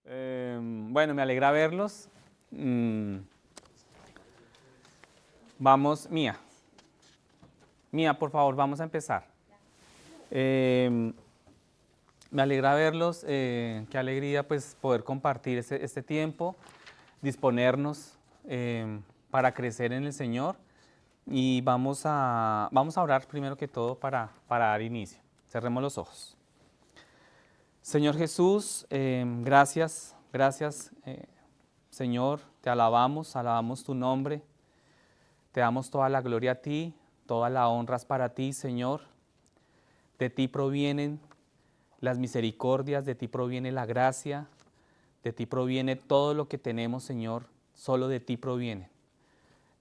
Bueno, me alegra verlos. Vamos, Mía, por favor, vamos a empezar. Me alegra verlos, qué alegría pues poder compartir este tiempo, disponernos para crecer en el Señor y vamos a orar primero que todo para dar inicio. Cerremos los ojos. Señor Jesús, gracias, Señor, te alabamos tu nombre, te damos toda la gloria a ti, toda la honra es para ti, Señor. De ti provienen las misericordias, de ti proviene la gracia, de ti proviene todo lo que tenemos, Señor, solo de ti proviene.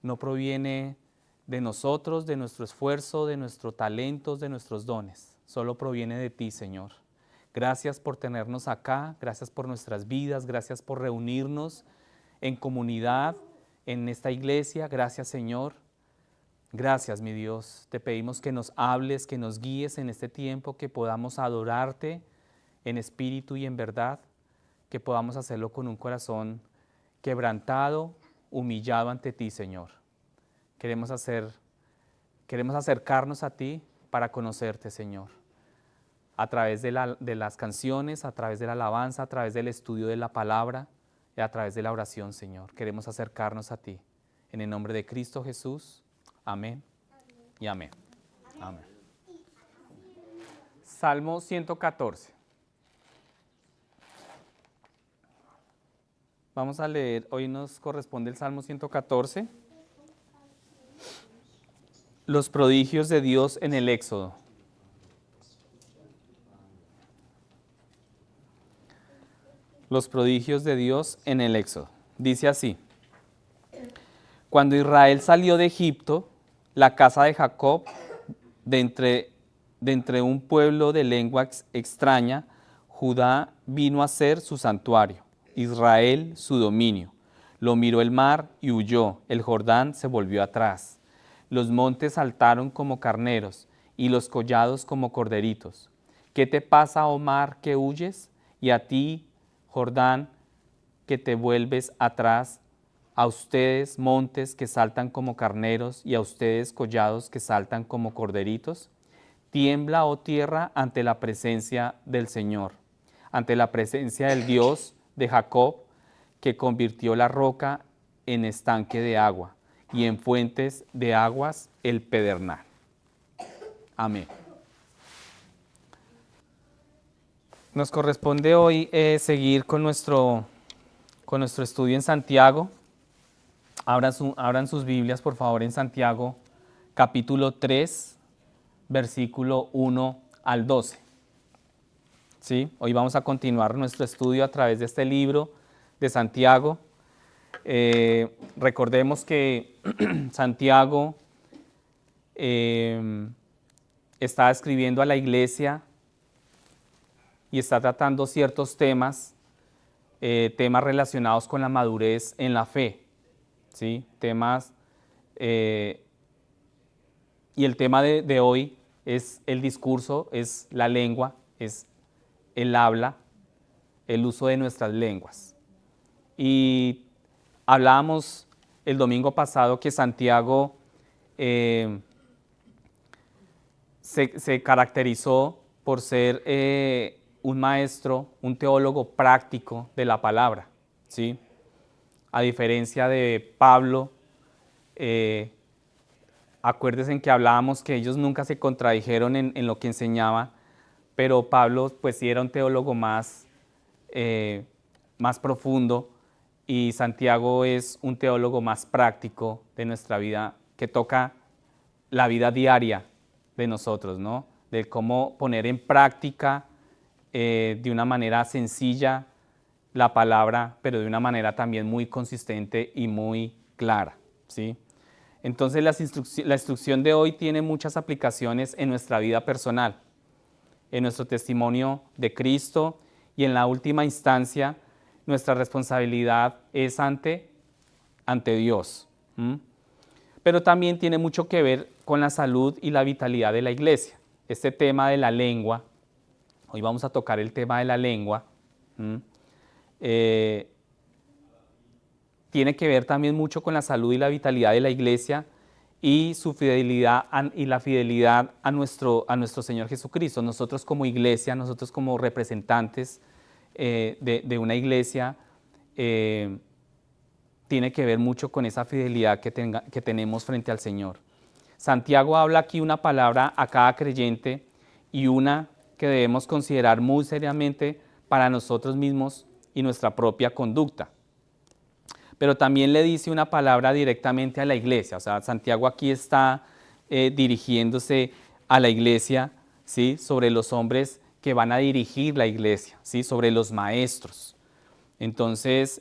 No proviene de nosotros, de nuestro esfuerzo, de nuestros talentos, de nuestros dones, solo proviene de ti, Señor. Gracias por tenernos acá, gracias por nuestras vidas, gracias por reunirnos en comunidad, en esta iglesia. Gracias, Señor. Gracias, mi Dios. Te pedimos que nos hables, que nos guíes en este tiempo, que podamos adorarte en espíritu y en verdad, que podamos hacerlo con un corazón quebrantado, humillado ante ti, Señor. Queremos acercarnos a ti para conocerte, Señor. A través de las canciones, a través de la alabanza, a través del estudio de la palabra y a través de la oración, Señor. Queremos acercarnos a ti. En el nombre de Cristo Jesús. Amén y amén. Amén. Salmo 114. Vamos a leer, hoy nos corresponde el Salmo 114. Los prodigios de Dios en el Éxodo. Los prodigios de Dios en el Éxodo. Dice así: Cuando Israel salió de Egipto, la casa de Jacob, de entre un pueblo de lengua extraña, Judá vino a ser su santuario, Israel su dominio. Lo miró el mar y huyó, el Jordán se volvió atrás. Los montes saltaron como carneros y los collados como corderitos. ¿Qué te pasa, oh mar, que huyes? Y a ti, Jordán, que te vuelves atrás. A ustedes, montes que saltan como carneros, y a ustedes, collados que saltan como corderitos. Tiembla, oh tierra, ante la presencia del Señor, ante la presencia del Dios de Jacob, que convirtió la roca en estanque de agua, y en fuentes de aguas el pedernal. Amén. Nos corresponde hoy seguir con nuestro estudio en Santiago. Abran sus Biblias, por favor, en Santiago, capítulo 3, versículo 1 al 12. ¿Sí? Hoy vamos a continuar nuestro estudio a través de este libro de Santiago. Recordemos que Santiago está escribiendo a la iglesia y está tratando ciertos temas relacionados con la madurez en la fe. ¿Sí? Temas, y el tema de hoy es el discurso, es la lengua, es el habla, el uso de nuestras lenguas. Y hablábamos el domingo pasado que Santiago se caracterizó por ser un maestro, un teólogo práctico de la palabra, ¿sí? A diferencia de Pablo, acuérdense en que hablábamos que ellos nunca se contradijeron en lo que enseñaba, pero Pablo pues sí era un teólogo más profundo, y Santiago es un teólogo más práctico de nuestra vida, que toca la vida diaria de nosotros, ¿no? De cómo poner en práctica de una manera sencilla la palabra, pero de una manera también muy consistente y muy clara, ¿sí? Entonces la instrucción de hoy tiene muchas aplicaciones en nuestra vida personal, en nuestro testimonio de Cristo, y en la última instancia nuestra responsabilidad es ante Dios. Pero también tiene mucho que ver con la salud y la vitalidad de la iglesia. Este tema de la lengua, hoy vamos a tocar el tema de la lengua, eh, tiene que ver también mucho con la salud y la vitalidad de la iglesia y su fidelidad y la fidelidad a nuestro Señor Jesucristo. Nosotros como iglesia, nosotros como representantes de una iglesia, tiene que ver mucho con esa fidelidad que tenemos frente al Señor. Santiago habla aquí una palabra a cada creyente y una que debemos considerar muy seriamente para nosotros mismos y nuestra propia conducta. Pero también le dice una palabra directamente a la iglesia. O sea, Santiago aquí está dirigiéndose a la iglesia, ¿sí? Sobre los hombres que van a dirigir la iglesia, ¿sí? Sobre los maestros. Entonces,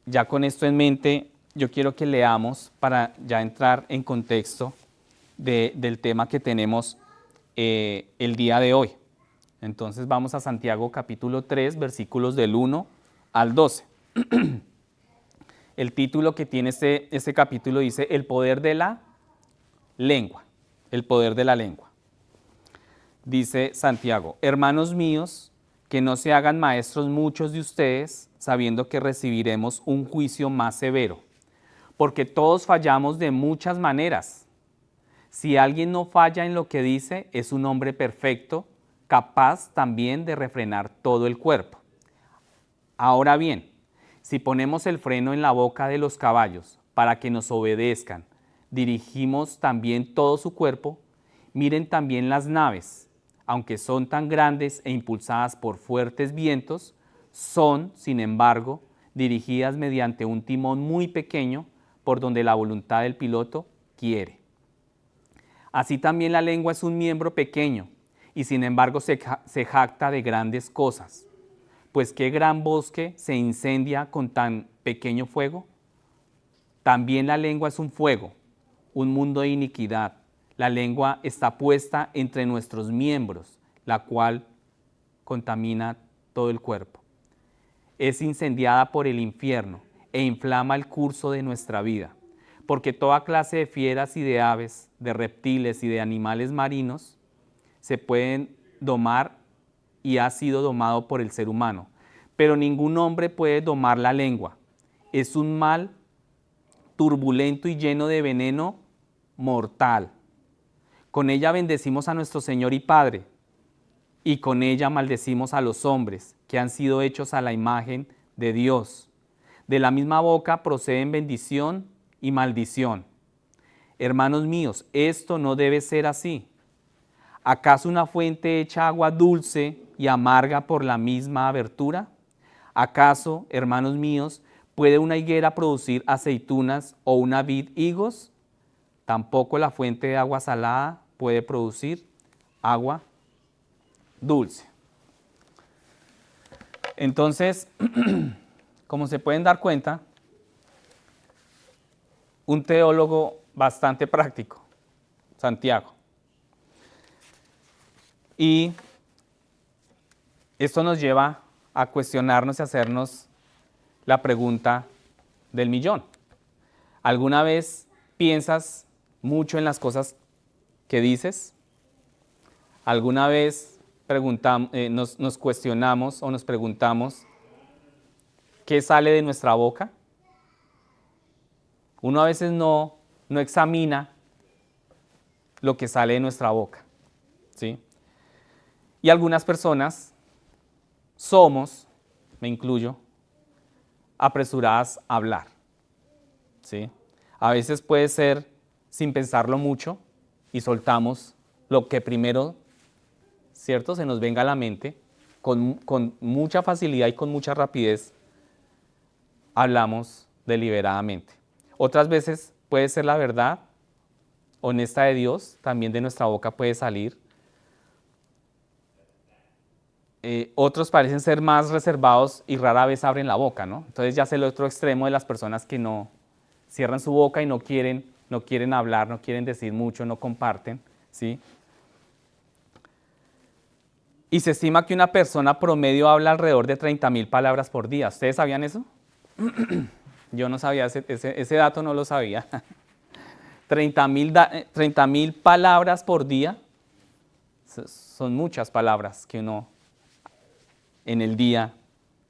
ya con esto en mente, yo quiero que leamos para ya entrar en contexto del tema que tenemos el día de hoy. Entonces vamos a Santiago capítulo 3, versículos del 1 al 12. El título que tiene este capítulo dice El poder de la lengua. El poder de la lengua. Dice Santiago: hermanos míos, que no se hagan maestros muchos de ustedes, sabiendo que recibiremos un juicio más severo, porque todos fallamos de muchas maneras. Si alguien no falla en lo que dice, es un hombre perfecto, capaz también de refrenar todo el cuerpo. Ahora bien, si ponemos el freno en la boca de los caballos para que nos obedezcan, dirigimos también todo su cuerpo, miren también las naves, aunque son tan grandes e impulsadas por fuertes vientos, son, sin embargo, dirigidas mediante un timón muy pequeño por donde la voluntad del piloto quiere. Así también la lengua es un miembro pequeño y sin embargo se jacta de grandes cosas. Pues ¿qué gran bosque se incendia con tan pequeño fuego? También la lengua es un fuego, un mundo de iniquidad. La lengua está puesta entre nuestros miembros, la cual contamina todo el cuerpo. Es incendiada por el infierno e inflama el curso de nuestra vida, porque toda clase de fieras y de aves, de reptiles y de animales marinos se pueden domar y ha sido domado por el ser humano. Pero ningún hombre puede domar la lengua. Es un mal turbulento y lleno de veneno mortal. Con ella bendecimos a nuestro Señor y Padre, y con ella maldecimos a los hombres que han sido hechos a la imagen de Dios. De la misma boca proceden bendición y maldición. Hermanos míos, esto no debe ser así. ¿Acaso una fuente echa agua dulce y amarga por la misma abertura? ¿Acaso, hermanos míos, puede una higuera producir aceitunas o una vid higos? Tampoco la fuente de agua salada puede producir agua dulce. Entonces, como se pueden dar cuenta, un teólogo bastante práctico, Santiago. Y esto nos lleva a cuestionarnos y hacernos la pregunta del millón. ¿Alguna vez piensas mucho en las cosas que dices? ¿Alguna vez nos cuestionamos o nos preguntamos qué sale de nuestra boca? Uno a veces no examina lo que sale de nuestra boca, ¿sí? Y algunas personas somos, me incluyo, apresuradas a hablar, ¿sí? A veces puede ser sin pensarlo mucho y soltamos lo que primero, ¿cierto?, se nos venga a la mente, con mucha facilidad y con mucha rapidez, hablamos deliberadamente. Otras veces puede ser la verdad honesta de Dios, también de nuestra boca puede salir. Otros parecen ser más reservados y rara vez abren la boca, ¿no? Entonces ya es el otro extremo de las personas que no cierran su boca y no quieren hablar, no quieren decir mucho, no comparten, ¿sí? Y se estima que una persona promedio habla alrededor de 30,000 palabras por día. ¿Ustedes sabían eso? Yo no sabía, ese dato no lo sabía. 30,000 palabras por día, son muchas palabras que uno en el día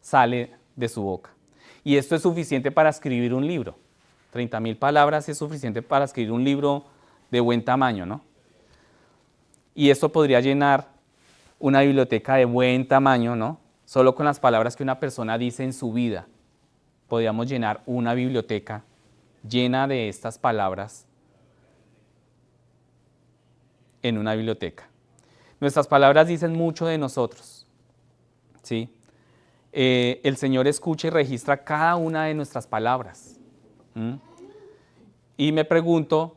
sale de su boca. Y esto es suficiente para escribir un libro. 30.000 palabras es suficiente para escribir un libro de buen tamaño, ¿no? Y esto podría llenar una biblioteca de buen tamaño, ¿no? Solo con las palabras que una persona dice en su vida, podríamos llenar una biblioteca llena de estas palabras en una biblioteca. Nuestras palabras dicen mucho de nosotros, ¿sí? El Señor escucha y registra cada una de nuestras palabras. Y me pregunto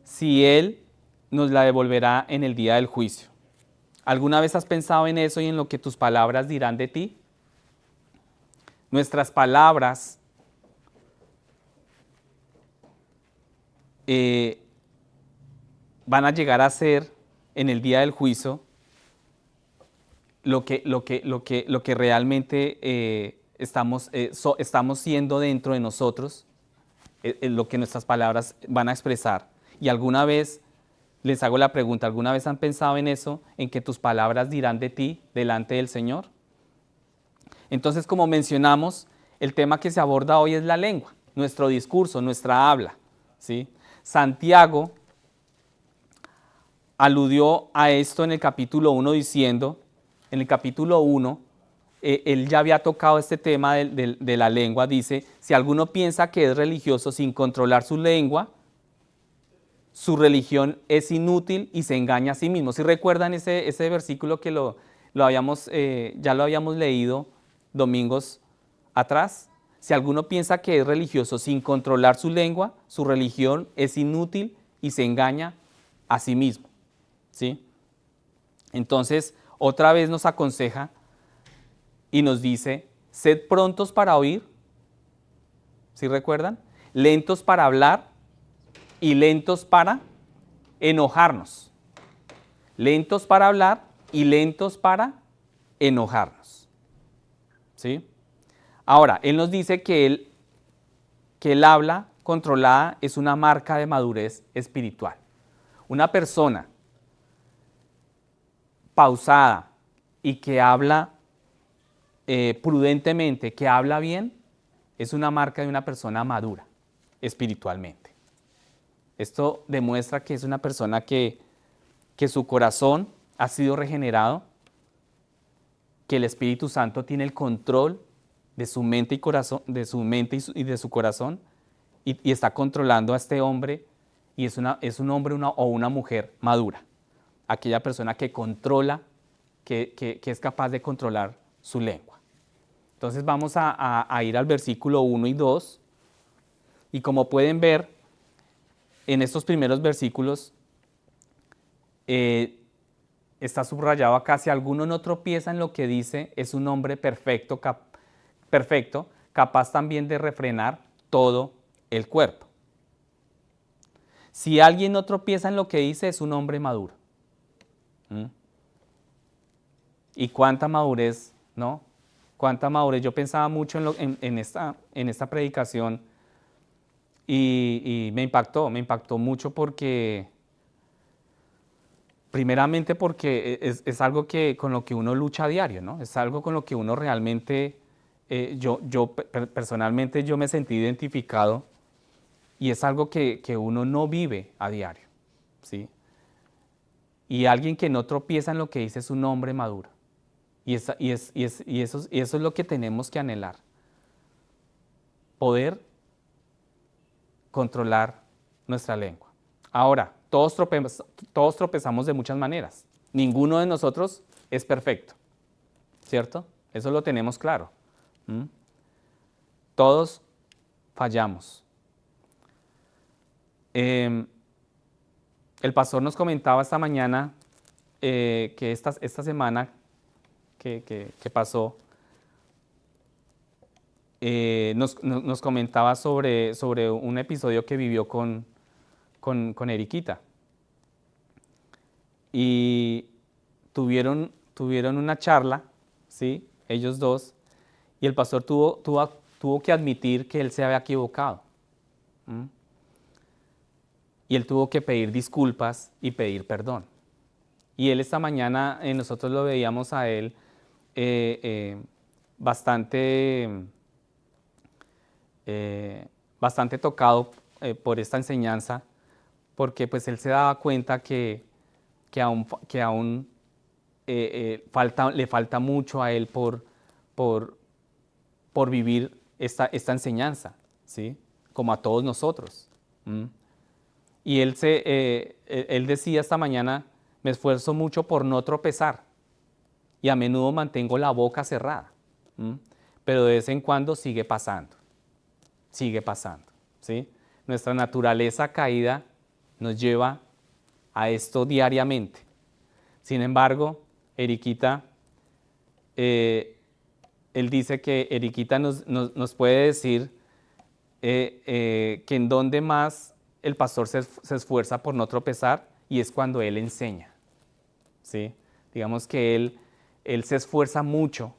si Él nos la devolverá en el día del juicio. ¿Alguna vez has pensado en eso y en lo que tus palabras dirán de ti? Nuestras palabras van a llegar a ser en el día del juicio lo que realmente estamos siendo dentro de nosotros, lo que nuestras palabras van a expresar. Y alguna vez les hago la pregunta, ¿alguna vez han pensado en eso, en que tus palabras dirán de ti delante del Señor? Entonces, como mencionamos, el tema que se aborda hoy es la lengua, nuestro discurso, nuestra habla, ¿sí? Santiago aludió a esto en el capítulo 1 diciendo, en el capítulo 1, él ya había tocado este tema de la lengua, dice, si alguno piensa que es religioso sin controlar su lengua, su religión es inútil y se engaña a sí mismo. ¿Sí recuerdan ese versículo que ya lo habíamos leído domingos atrás? Si alguno piensa que es religioso sin controlar su lengua, su religión es inútil y se engaña a sí mismo, ¿sí? Entonces, otra vez nos aconseja y nos dice, sed prontos para oír, ¿sí recuerdan? Lentos para hablar y lentos para enojarnos. Lentos para hablar y lentos para enojarnos, ¿sí? Ahora, él nos dice que el habla controlada es una marca de madurez espiritual. Una persona pausada y que habla prudentemente, que habla bien, es una marca de una persona madura espiritualmente. Esto demuestra que es una persona que su corazón ha sido regenerado, que el Espíritu Santo tiene el control de su mente y corazón, de su corazón, y está controlando a este hombre, y es un hombre o una mujer madura. Aquella persona que controla, que es capaz de controlar su lengua. Entonces vamos a ir al versículo 1 y 2, y como pueden ver, en estos primeros versículos está subrayado acá, si alguno no tropieza en lo que dice, es un hombre perfecto, capaz también de refrenar todo el cuerpo. Si alguien no tropieza en lo que dice, es un hombre maduro. ¿Y cuánta madurez, no? Cuánta madurez. Yo pensaba mucho en esta predicación y me impactó mucho porque, primeramente porque es algo con lo que uno lucha a diario, ¿no? Es algo con lo que uno realmente, personalmente yo me sentí identificado y es algo que uno no vive a diario, ¿sí? Y alguien que no tropieza en lo que dice es un hombre maduro. Y eso es lo que tenemos que anhelar. Poder controlar nuestra lengua. Ahora, todos tropezamos de muchas maneras. Ninguno de nosotros es perfecto, ¿cierto? Eso lo tenemos claro. Todos fallamos. El pastor nos comentaba esta mañana que esta semana que pasó, nos comentaba sobre un episodio que vivió con Eriquita. Y tuvieron una charla, ¿sí? Ellos dos, y el pastor tuvo que admitir que él se había equivocado. Y él tuvo que pedir disculpas y pedir perdón. Y él esta mañana, nosotros lo veíamos a él bastante, bastante tocado por esta enseñanza, porque pues él se daba cuenta que aún le falta mucho a él por, por vivir esta enseñanza, ¿sí? Como a todos nosotros. Y él decía esta mañana, me esfuerzo mucho por no tropezar y a menudo mantengo la boca cerrada, pero de vez en cuando sigue pasando, ¿sí? Nuestra naturaleza caída nos lleva a esto diariamente. Sin embargo, Eriquita, él dice que Eriquita nos puede decir que en donde más el pastor se esfuerza por no tropezar, y es cuando él enseña, ¿sí? Digamos que él se esfuerza mucho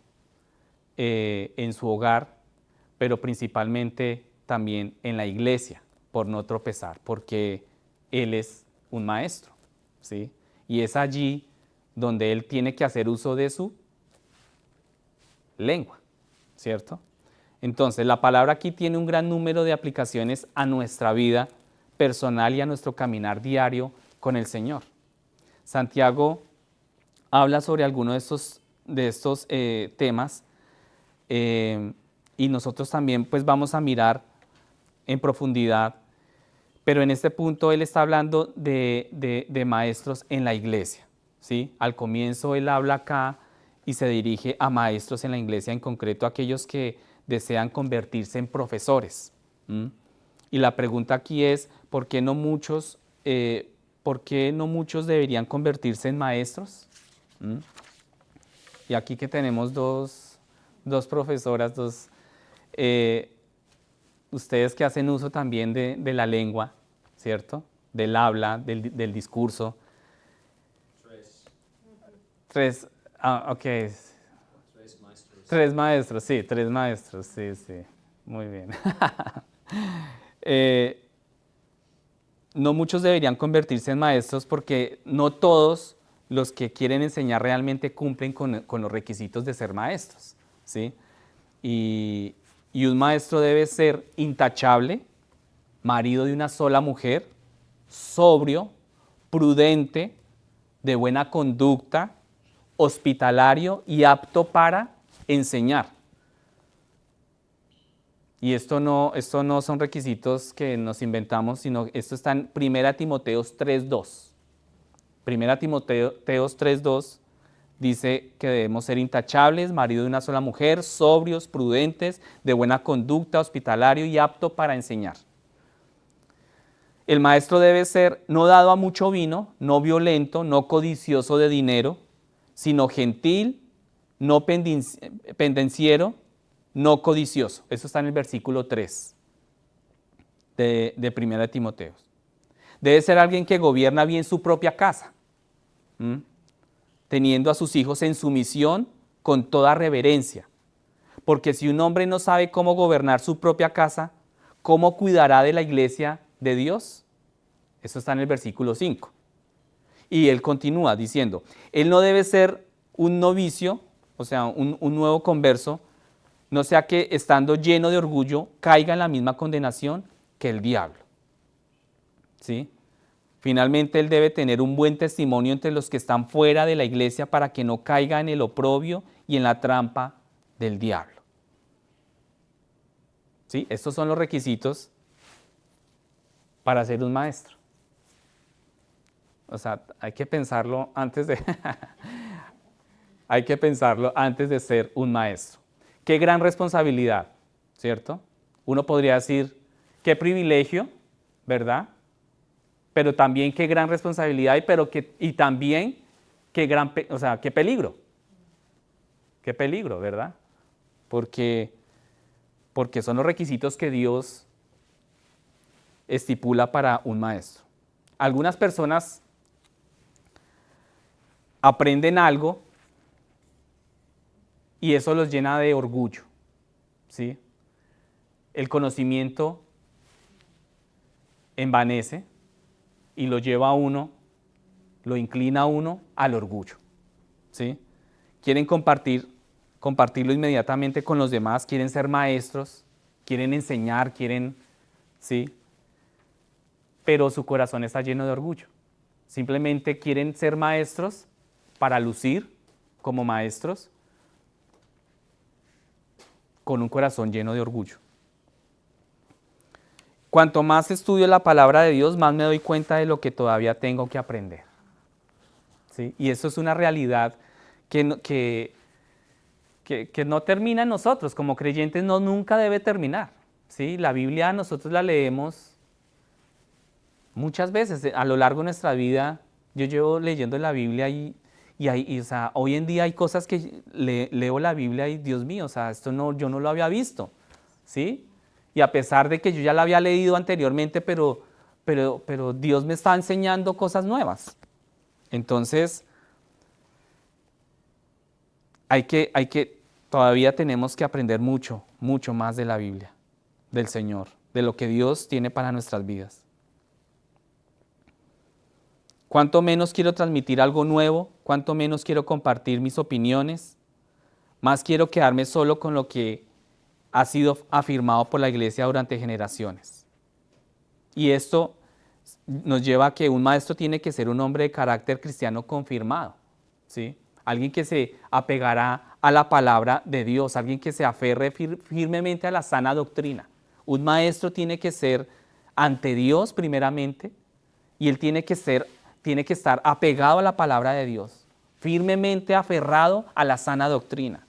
en su hogar, pero principalmente también en la iglesia, por no tropezar, porque él es un maestro, ¿sí? Y es allí donde él tiene que hacer uso de su lengua, ¿cierto? Entonces, la palabra aquí tiene un gran número de aplicaciones a nuestra vida personal y a nuestro caminar diario con el Señor. Santiago habla sobre algunos de estos temas y nosotros también pues vamos a mirar en profundidad, pero en este punto él está hablando de maestros en la iglesia, ¿sí? Al comienzo él habla acá y se dirige a maestros en la iglesia, en concreto a aquellos que desean convertirse en profesores. Y la pregunta aquí es, ¿por qué no muchos deberían convertirse en maestros? Y aquí que tenemos dos profesoras, ustedes que hacen uso también de la lengua, ¿cierto? Del habla, del discurso. Tres, ok. Tres maestros, sí, muy bien. No muchos deberían convertirse en maestros porque no todos los que quieren enseñar realmente cumplen con los requisitos de ser maestros, ¿sí? Y un maestro debe ser intachable, marido de una sola mujer, sobrio, prudente, de buena conducta, hospitalario y apto para enseñar. Y esto no son requisitos que nos inventamos, sino esto está en 1 Timoteos 3:2. 1 Timoteos 3:2 dice que debemos ser intachables, marido de una sola mujer, sobrios, prudentes, de buena conducta, hospitalario y apto para enseñar. El maestro debe ser no dado a mucho vino, no violento, no codicioso de dinero, sino gentil, no pendenciero, no codicioso. Eso está en el versículo 3 de 1 Timoteo. Debe ser alguien que gobierna bien su propia casa, teniendo a sus hijos en sumisión con toda reverencia. Porque si un hombre no sabe cómo gobernar su propia casa, ¿cómo cuidará de la iglesia de Dios? Eso está en el versículo 5. Y él continúa diciendo, él no debe ser un novicio, o sea, un nuevo converso, no sea que estando lleno de orgullo caiga en la misma condenación que el diablo. ¿Sí? Finalmente él debe tener un buen testimonio entre los que están fuera de la iglesia para que no caiga en el oprobio y en la trampa del diablo. ¿Sí? Estos son los requisitos para ser un maestro. O sea, hay que pensarlo antes de hay que pensarlo antes de ser un maestro. Qué gran responsabilidad, ¿cierto? Uno podría decir, qué privilegio, ¿verdad? Pero también qué gran responsabilidad y también qué qué peligro. Qué peligro, ¿verdad? Porque son los requisitos que Dios estipula para un maestro. Algunas personas aprenden algo y eso los llena de orgullo, ¿sí? El conocimiento envanece y lo lleva a uno, lo inclina a uno al orgullo, ¿sí? Quieren compartirlo inmediatamente con los demás, quieren ser maestros, quieren enseñar, ¿sí? Pero su corazón está lleno de orgullo. Simplemente quieren ser maestros para lucir como maestros con un corazón lleno de orgullo. Cuanto más estudio la palabra de Dios, más me doy cuenta de lo que todavía tengo que aprender, ¿sí? Y eso es una realidad que no termina en nosotros. Como creyentes nunca debe terminar, ¿sí? La Biblia nosotros la leemos muchas veces a lo largo de nuestra vida. Yo llevo leyendo la Biblia o sea, hoy en día hay cosas que leo la Biblia y Dios mío, o sea, yo no lo había visto, ¿sí? Y a pesar de que yo ya la había leído anteriormente, pero Dios me está enseñando cosas nuevas. Entonces, todavía tenemos que aprender mucho, mucho más de la Biblia, del Señor, de lo que Dios tiene para nuestras vidas. Cuanto menos quiero transmitir algo nuevo, cuanto menos quiero compartir mis opiniones, más quiero quedarme solo con lo que ha sido afirmado por la iglesia durante generaciones. Y esto nos lleva a que un maestro tiene que ser un hombre de carácter cristiano confirmado, ¿sí? Alguien que se apegará a la palabra de Dios, alguien que se aferre firmemente a la sana doctrina. Un maestro tiene que ser ante Dios primeramente, y él tiene que estar apegado a la palabra de Dios, firmemente aferrado a la sana doctrina.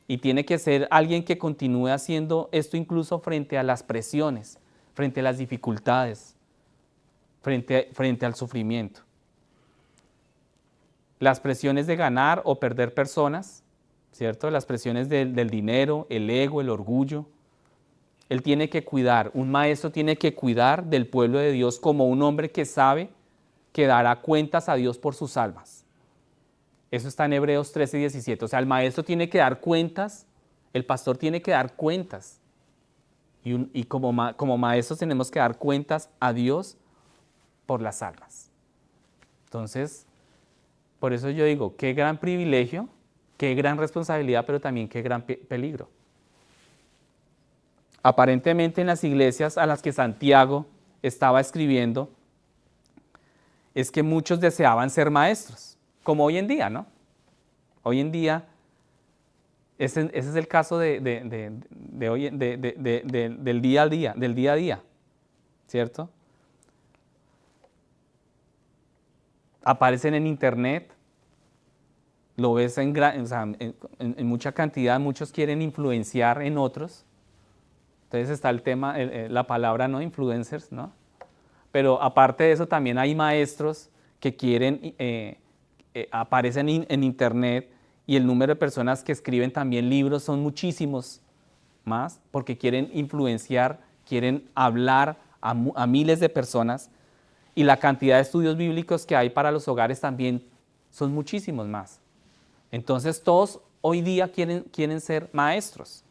Y tiene que ser alguien que continúe haciendo esto incluso frente a las presiones, frente a las dificultades, frente al sufrimiento. Las presiones de ganar o perder personas, ¿cierto? Las presiones del dinero, el ego, el orgullo. Él tiene que cuidar, un maestro tiene que cuidar del pueblo de Dios como un hombre que sabe que dará cuentas a Dios por sus almas. Eso está en Hebreos 13:17. O sea, el maestro tiene que dar cuentas, el pastor tiene que dar cuentas. Y como maestros tenemos que dar cuentas a Dios por las almas. Entonces, por eso yo digo, qué gran privilegio, qué gran responsabilidad, pero también qué gran peligro. Aparentemente en las iglesias a las que Santiago estaba escribiendo, es que muchos deseaban ser maestros, como hoy en día, ¿no? Hoy en día, ese es el caso del día a día, ¿cierto? Aparecen en internet, lo ves en mucha cantidad, muchos quieren influenciar en otros. Entonces está el tema, la palabra, ¿no? Influencers, ¿no? Pero aparte de eso también hay maestros que aparecen en internet, y el número de personas que escriben también libros son muchísimos más, porque quieren influenciar, quieren hablar a miles de personas, y la cantidad de estudios bíblicos que hay para los hogares también son muchísimos más. Entonces todos hoy día quieren ser maestros,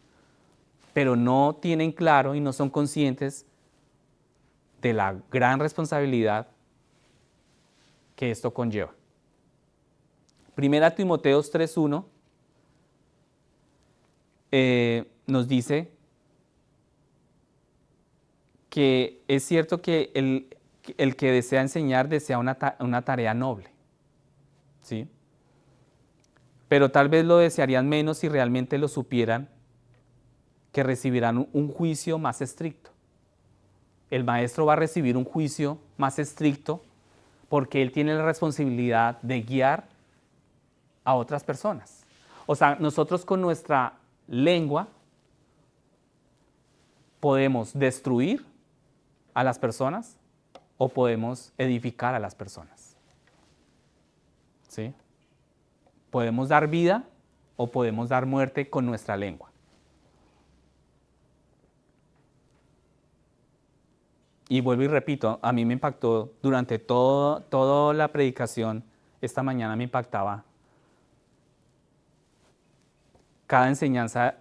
pero no tienen claro y no son conscientes de la gran responsabilidad que esto conlleva. Primera Timoteo 3:1 nos dice que es cierto que el que desea enseñar desea una tarea noble, ¿sí? Pero tal vez lo desearían menos si realmente lo supieran, que recibirán un juicio más estricto. El maestro va a recibir un juicio más estricto porque él tiene la responsabilidad de guiar a otras personas. O sea, nosotros con nuestra lengua podemos destruir a las personas o podemos edificar a las personas, ¿sí? Podemos dar vida o podemos dar muerte con nuestra lengua. Y vuelvo y repito, a mí me impactó durante toda la predicación, esta mañana me impactaba cada enseñanza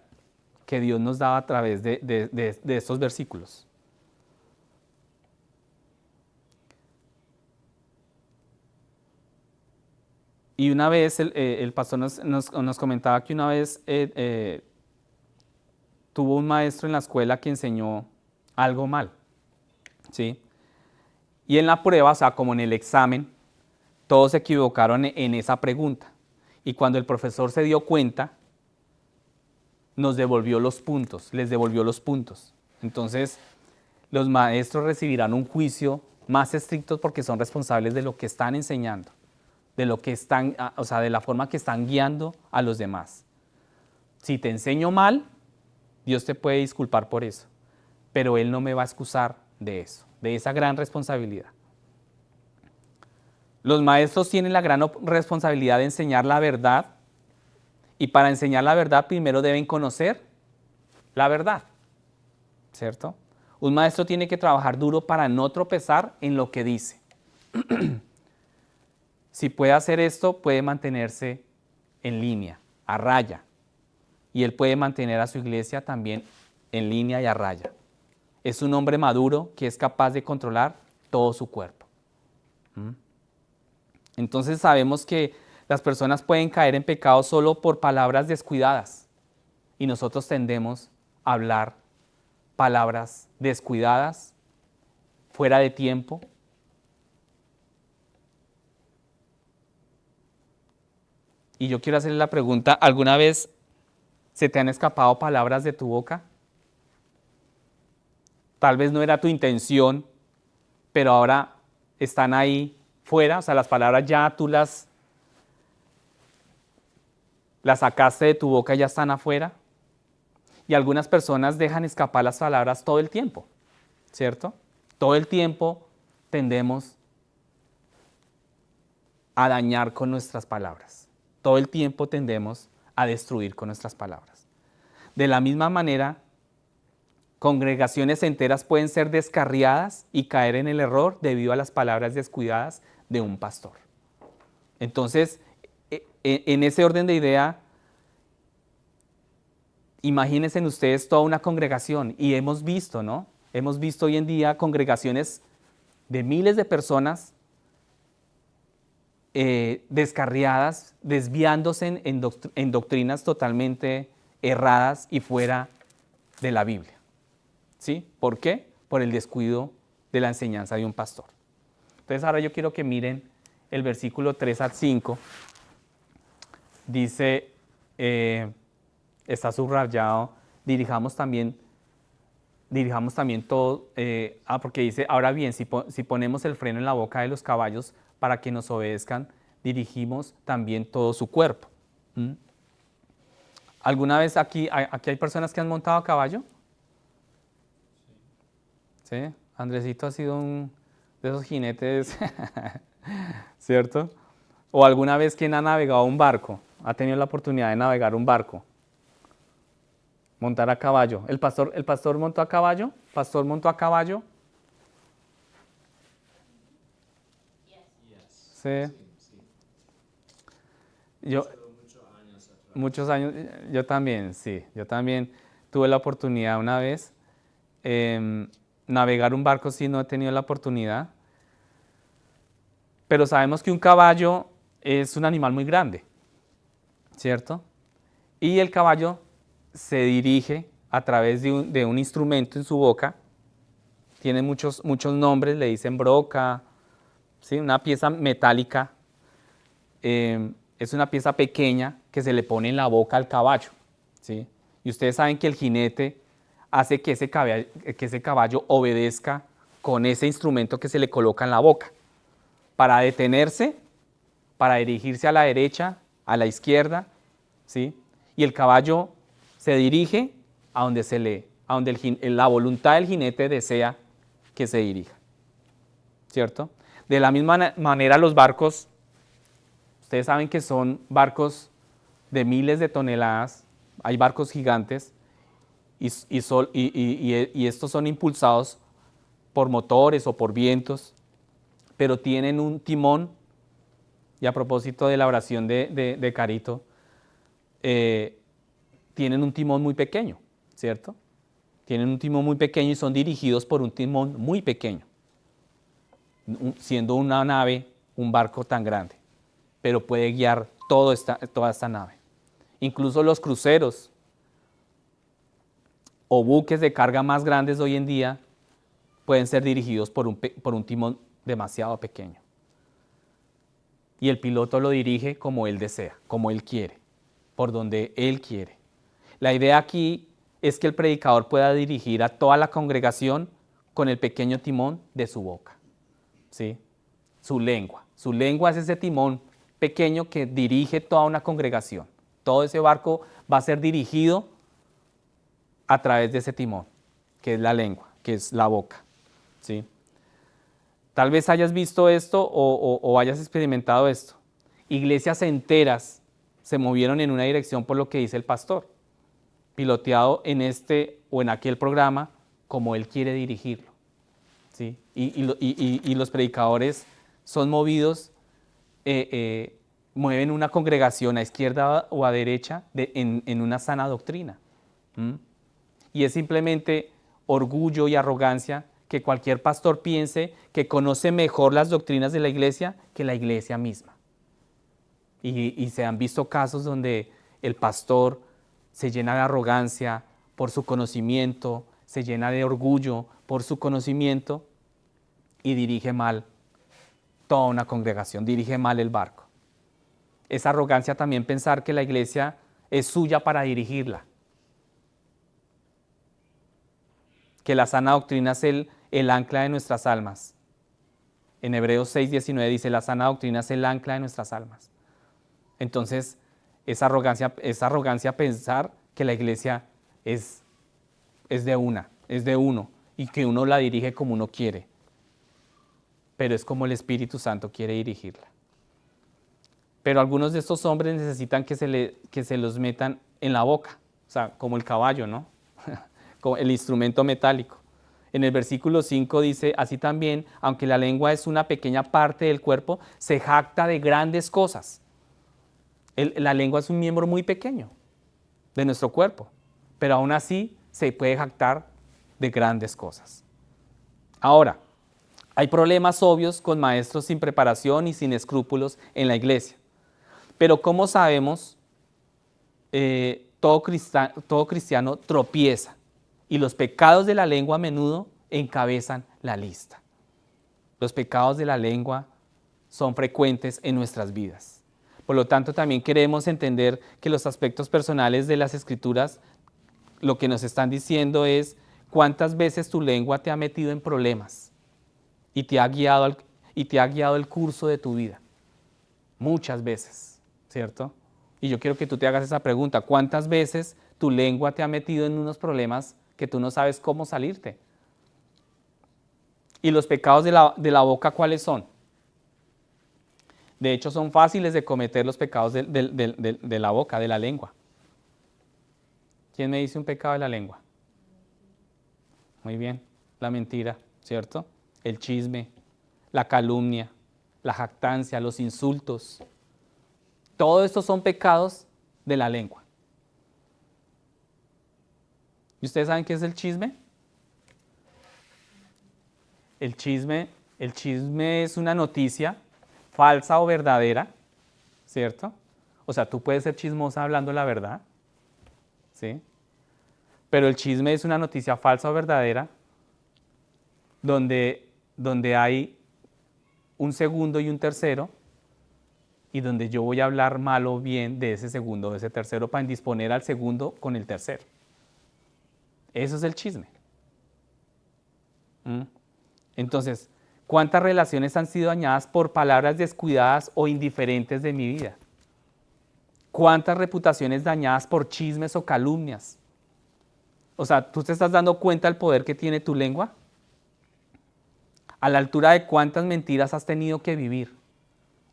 que Dios nos daba a través de estos versículos. Y una vez el pastor nos comentaba que una vez tuvo un maestro en la escuela que enseñó algo mal, ¿sí? Y en la prueba, o sea, como en el examen, todos se equivocaron en esa pregunta. Y cuando el profesor se dio cuenta, nos devolvió los puntos, les devolvió los puntos. Entonces, los maestros recibirán un juicio más estricto porque son responsables de lo que están enseñando, de lo que están, o sea, de la forma que están guiando a los demás. Si te enseño mal, Dios te puede disculpar por eso, pero Él no me va a excusar de eso, de esa gran responsabilidad. Los maestros tienen la gran responsabilidad de enseñar la verdad, y para enseñar la verdad primero deben conocer la verdad, ¿cierto? Un maestro tiene que trabajar duro para no tropezar en lo que dice. Si puede hacer esto, puede mantenerse en línea, a raya. Y él puede mantener a su iglesia también en línea y a raya. Es un hombre maduro que es capaz de controlar todo su cuerpo. Entonces sabemos que las personas pueden caer en pecado solo por palabras descuidadas. Y nosotros tendemos a hablar palabras descuidadas, fuera de tiempo. Y yo quiero hacerle la pregunta, ¿alguna vez se te han escapado palabras de tu boca? Tal vez no era tu intención, pero ahora están ahí fuera, o sea, las palabras ya tú las sacaste de tu boca y ya están afuera. Y algunas personas dejan escapar las palabras todo el tiempo, ¿cierto? Todo el tiempo tendemos a dañar con nuestras palabras. Todo el tiempo tendemos a destruir con nuestras palabras. De la misma manera, congregaciones enteras pueden ser descarriadas y caer en el error debido a las palabras descuidadas de un pastor. Entonces, en ese orden de idea, imagínense ustedes toda una congregación, y hemos visto, ¿no? Hemos visto hoy en día congregaciones de miles de personas descarriadas, desviándose en doctrinas totalmente erradas y fuera de la Biblia. ¿Sí? ¿Por qué? Por el descuido de la enseñanza de un pastor. Entonces ahora yo quiero que miren el versículo 3 al 5. Dice, está subrayado, dirijamos también todo, porque dice, ahora bien, si ponemos el freno en la boca de los caballos para que nos obedezcan, dirigimos también todo su cuerpo. ¿Alguna vez aquí hay personas que han montado a caballo? ¿Sí? Andresito ha sido un de esos jinetes, ¿cierto? ¿O alguna vez quien ha navegado un barco? ¿Ha tenido la oportunidad de navegar un barco? Montar a caballo. ¿El pastor montó a caballo? ¿Pastor montó a caballo? Sí. Yo, muchos años, yo también, sí. Yo también tuve la oportunidad una vez. Navegar un barco sí no he tenido la oportunidad. Pero sabemos que un caballo es un animal muy grande, ¿cierto? Y el caballo se dirige a través de un instrumento en su boca. Tiene muchos nombres, le dicen broca, ¿sí? Una pieza metálica. Es una pieza pequeña que se le pone en la boca al caballo, ¿sí? Y ustedes saben que el jinete hace que ese caballo obedezca con ese instrumento que se le coloca en la boca. Para detenerse, para dirigirse a la derecha, a la izquierda, ¿sí? Y el caballo se dirige a donde la voluntad del jinete desea que se dirija, ¿cierto? De la misma manera los barcos, ustedes saben que son barcos de miles de toneladas, hay barcos gigantes y estos son impulsados por motores o por vientos, pero tienen un timón. Y a propósito de la oración de Carito, tienen un timón muy pequeño, ¿cierto? Tienen un timón muy pequeño y son dirigidos por un timón muy pequeño, siendo una nave un barco tan grande. pero puede guiar toda esta nave. Incluso los cruceros o buques de carga más grandes hoy en día pueden ser dirigidos por un timón demasiado pequeño. Y el piloto lo dirige como él desea, como él quiere, por donde él quiere. La idea aquí es que el predicador pueda dirigir a toda la congregación con el pequeño timón de su boca, ¿sí? Su lengua. Su lengua es ese timón pequeño que dirige toda una congregación. Todo ese barco va a ser dirigido a través de ese timón, que es la lengua, que es la boca, ¿sí? Tal vez hayas visto esto o hayas experimentado esto. Iglesias enteras se movieron en una dirección por lo que dice el pastor, piloteado en este o en aquel programa como él quiere dirigirlo, ¿sí? Y los predicadores son movidos, mueven una congregación a izquierda o a derecha en una sana doctrina. Y es simplemente orgullo y arrogancia que cualquier pastor piense que conoce mejor las doctrinas de la iglesia que la iglesia misma. Y se han visto casos donde el pastor se llena de arrogancia por su conocimiento, se llena de orgullo por su conocimiento y dirige mal toda una congregación, dirige mal el barco. Es arrogancia también pensar que la iglesia es suya para dirigirla, que la sana doctrina es el ancla de nuestras almas. En Hebreos 6:19 dice, la sana doctrina es el ancla de nuestras almas. Entonces, es arrogancia pensar que la iglesia es de uno, y que uno la dirige como uno quiere. Pero es como el Espíritu Santo quiere dirigirla. Pero algunos de estos hombres necesitan que se los metan en la boca, o sea, como el caballo, ¿no? Como el instrumento metálico. En el versículo 5 dice, así también, aunque la lengua es una pequeña parte del cuerpo, se jacta de grandes cosas. La lengua es un miembro muy pequeño de nuestro cuerpo, pero aún así se puede jactar de grandes cosas. Ahora, hay problemas obvios con maestros sin preparación y sin escrúpulos en la iglesia. Pero ¿cómo sabemos? Todo cristiano tropieza y los pecados de la lengua a menudo encabezan la lista. Los pecados de la lengua son frecuentes en nuestras vidas. Por lo tanto, también queremos entender que los aspectos personales de las Escrituras, lo que nos están diciendo es cuántas veces tu lengua te ha metido en problemas y te ha guiado el curso de tu vida. Muchas veces, ¿cierto? Y yo quiero que tú te hagas esa pregunta. ¿Cuántas veces tu lengua te ha metido en unos problemas que tú no sabes cómo salirte? ¿Y los pecados de la boca cuáles son? De hecho, son fáciles de cometer los pecados de la boca, de la lengua. ¿Quién me dice un pecado de la lengua? Muy bien, la mentira, ¿cierto? El chisme, la calumnia, la jactancia, los insultos. Todos estos son pecados de la lengua. ¿Y ustedes saben qué es el chisme? El chisme es una noticia falsa o verdadera, ¿cierto? O sea, tú puedes ser chismosa hablando la verdad, ¿sí? Pero el chisme es una noticia falsa o verdadera donde hay un segundo y un tercero y donde yo voy a hablar mal o bien de ese segundo o de ese tercero para indisponer al segundo con el tercero. Eso es el chisme. Entonces, ¿cuántas relaciones han sido dañadas por palabras descuidadas o indiferentes de mi vida? ¿Cuántas reputaciones dañadas por chismes o calumnias? O sea, ¿tú te estás dando cuenta del poder que tiene tu lengua? A la altura de cuántas mentiras has tenido que vivir.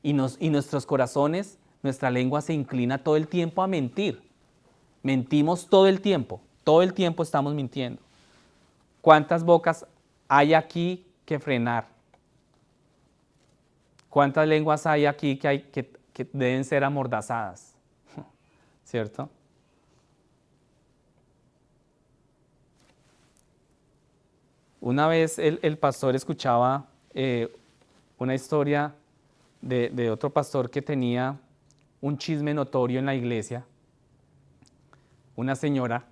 Y nuestros corazones, nuestra lengua se inclina todo el tiempo a mentir. Mentimos todo el tiempo estamos mintiendo. ¿Cuántas bocas hay aquí que frenar? ¿Cuántas lenguas hay aquí que deben ser amordazadas? ¿Cierto? Una vez el pastor escuchaba una historia de otro pastor que tenía un chisme notorio en la iglesia, una señora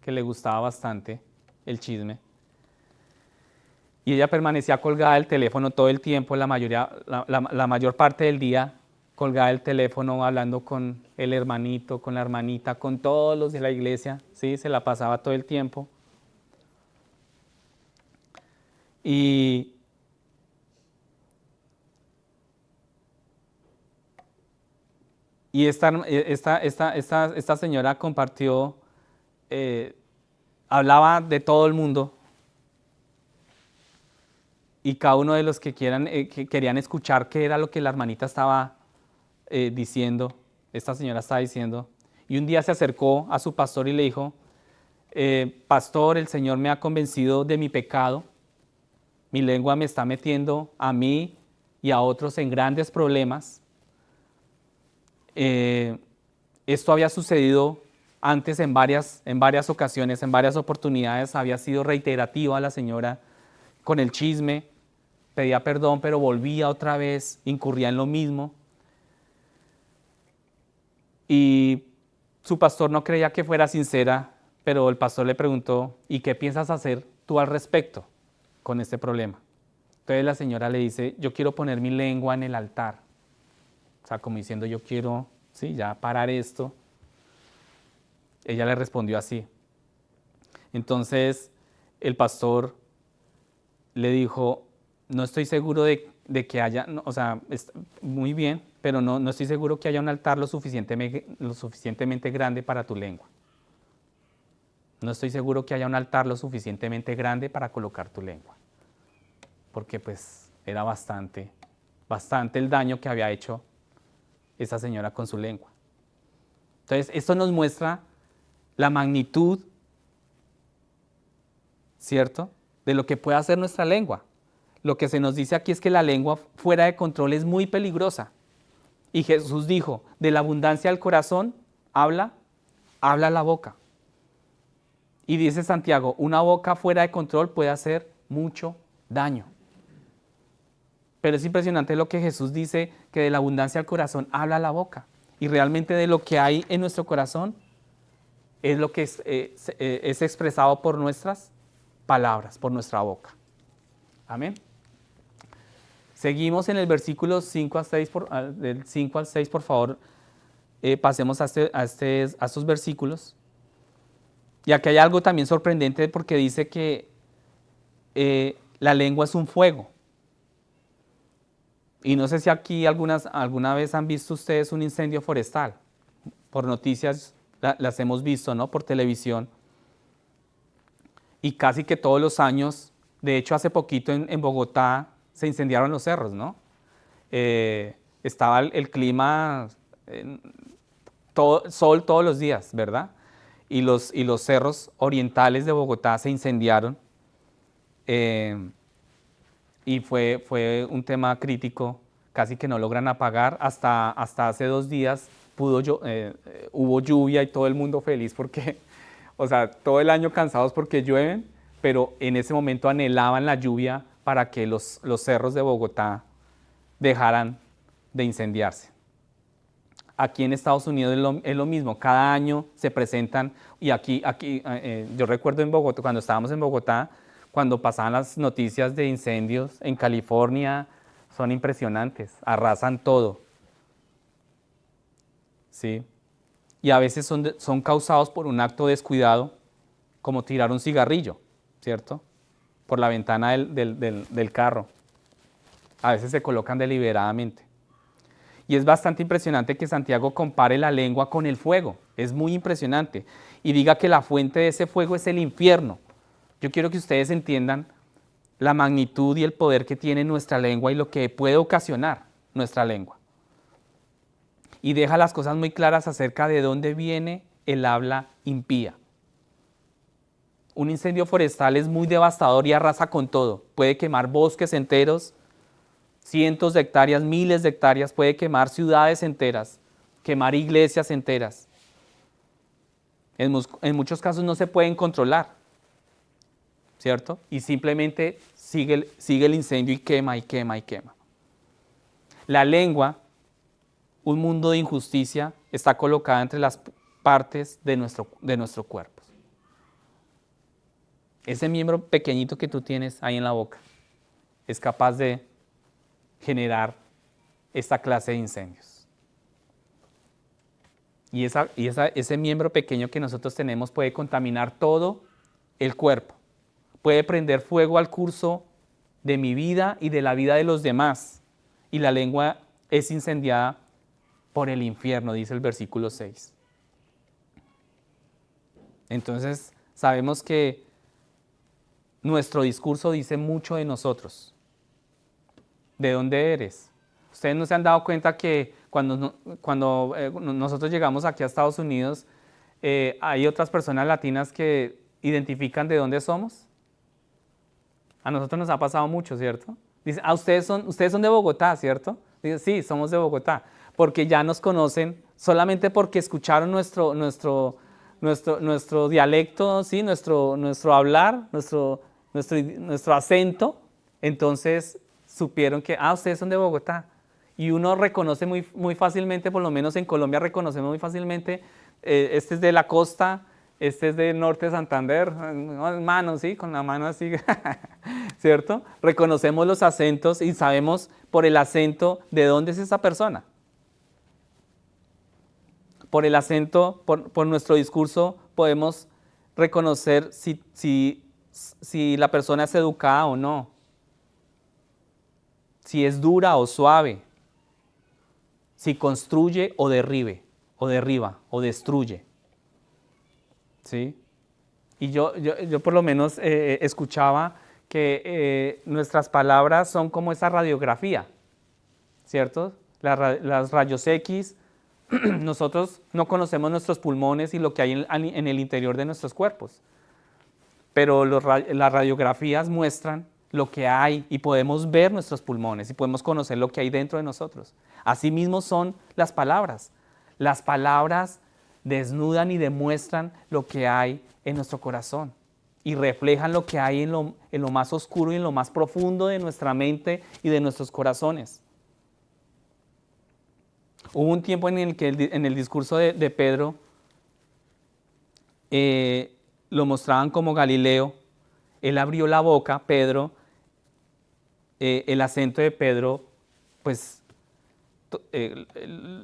que le gustaba bastante el chisme, y ella permanecía colgada del teléfono todo el tiempo, la mayor parte del día, colgada del teléfono, hablando con el hermanito, con la hermanita, con todos los de la iglesia, ¿sí? Se la pasaba todo el tiempo. Y esta señora compartió, hablaba de todo el mundo, y cada uno de los que querían escuchar qué era lo que la hermanita estaba diciendo, esta señora estaba diciendo, y un día se acercó a su pastor y le dijo, pastor, el Señor me ha convencido de mi pecado, mi lengua me está metiendo a mí y a otros en grandes problemas. Esto había sucedido antes en varias ocasiones, en varias oportunidades, había sido reiterativa la señora con el chisme, pedía perdón, pero volvía otra vez, incurría en lo mismo. Y su pastor no creía que fuera sincera, pero el pastor le preguntó, ¿y qué piensas hacer tú al respecto con este problema? Entonces la señora le dice, yo quiero poner mi lengua en el altar. O sea, como diciendo, yo quiero, sí, ya parar esto. Ella le respondió así. Entonces el pastor le dijo, no estoy seguro de que haya, no, o sea, muy bien, pero no estoy seguro que haya un altar lo suficientemente grande para tu lengua. No estoy seguro que haya un altar lo suficientemente grande para colocar tu lengua. Porque pues era bastante el daño que había hecho esa señora con su lengua. Entonces, esto nos muestra la magnitud, ¿cierto?, de lo que puede hacer nuestra lengua. Lo que se nos dice aquí es que la lengua fuera de control es muy peligrosa. Y Jesús dijo, de la abundancia del corazón, habla la boca. Y dice Santiago, una boca fuera de control puede hacer mucho daño. Pero es impresionante lo que Jesús dice, que de la abundancia del corazón habla la boca. Y realmente de lo que hay en nuestro corazón es lo que es expresado por nuestras palabras, por nuestra boca. Amén. Seguimos en el versículo 5 a 6, del 5 al 6, por favor, pasemos a estos versículos. Y aquí hay algo también sorprendente porque dice que la lengua es un fuego. Y no sé si aquí alguna vez han visto ustedes un incendio forestal. Por noticias las hemos visto, ¿no?, por televisión. Y casi que todos los años, de hecho hace poquito en Bogotá se incendiaron los cerros, ¿no? Estaba el clima, sol todos los días, ¿verdad? Y los cerros orientales de Bogotá se incendiaron. Y fue un tema crítico, casi que no logran apagar. Hasta hace 2 días hubo lluvia y todo el mundo feliz porque, o sea, todo el año cansados porque llueven, pero en ese momento anhelaban la lluvia para que los cerros de Bogotá dejaran de incendiarse. Aquí en Estados Unidos es lo mismo, cada año se presentan, y aquí yo recuerdo en Bogotá, cuando estábamos en Bogotá, cuando pasaban las noticias de incendios en California, son impresionantes, arrasan todo. ¿Sí? Y a veces son causados por un acto descuidado, como tirar un cigarrillo, ¿cierto?, por la ventana del carro. A veces se colocan deliberadamente. Y es bastante impresionante que Santiago compare la lengua con el fuego. Es muy impresionante. Y diga que la fuente de ese fuego es el infierno. Yo quiero que ustedes entiendan la magnitud y el poder que tiene nuestra lengua y lo que puede ocasionar nuestra lengua. Y deja las cosas muy claras acerca de dónde viene el habla impía. Un incendio forestal es muy devastador y arrasa con todo. Puede quemar bosques enteros, cientos de hectáreas, miles de hectáreas, puede quemar ciudades enteras, quemar iglesias enteras. En muchos casos no se pueden controlar, ¿cierto? Y simplemente sigue el incendio y quema y quema y quema. La lengua, un mundo de injusticia, está colocada entre las partes de nuestro cuerpo. Ese miembro pequeñito que tú tienes ahí en la boca es capaz de generar esta clase de incendios. Y ese miembro pequeño que nosotros tenemos puede contaminar todo el cuerpo. Puede prender fuego al curso de mi vida y de la vida de los demás. Y la lengua es incendiada por el infierno, dice el versículo 6. Entonces, sabemos que nuestro discurso dice mucho de nosotros. ¿De dónde eres? Ustedes no se han dado cuenta que cuando nosotros llegamos aquí a Estados Unidos, hay otras personas latinas que identifican de dónde somos. A nosotros nos ha pasado mucho, ¿cierto? Dicen, ustedes son de Bogotá, ¿cierto? Dicen, sí, somos de Bogotá. Porque ya nos conocen solamente porque escucharon nuestro dialecto, ¿sí? nuestro hablar, nuestro acento. Entonces supieron que, ustedes son de Bogotá. Y uno reconoce muy fácilmente, por lo menos en Colombia reconocemos muy fácilmente, este es de la costa, este es del norte de Santander, mano, ¿sí? Con la mano así, ¿cierto? Reconocemos los acentos y sabemos por el acento de dónde es esa persona. Por el acento, por nuestro discurso, podemos reconocer si la persona es educada o no, si es dura o suave, si construye o derriba o destruye. ¿Sí? Y yo por lo menos escuchaba que nuestras palabras son como esa radiografía, ¿cierto? Las rayos X, nosotros no conocemos nuestros pulmones y lo que hay en el interior de nuestros cuerpos, pero las radiografías muestran lo que hay y podemos ver nuestros pulmones y podemos conocer lo que hay dentro de nosotros. Asimismo son las palabras. Las palabras desnudan y demuestran lo que hay en nuestro corazón y reflejan lo que hay en lo más oscuro y en lo más profundo de nuestra mente y de nuestros corazones. Hubo un tiempo en el que en el discurso de Pedro lo mostraban como Galileo. Él abrió la boca, Pedro, el acento de Pedro, pues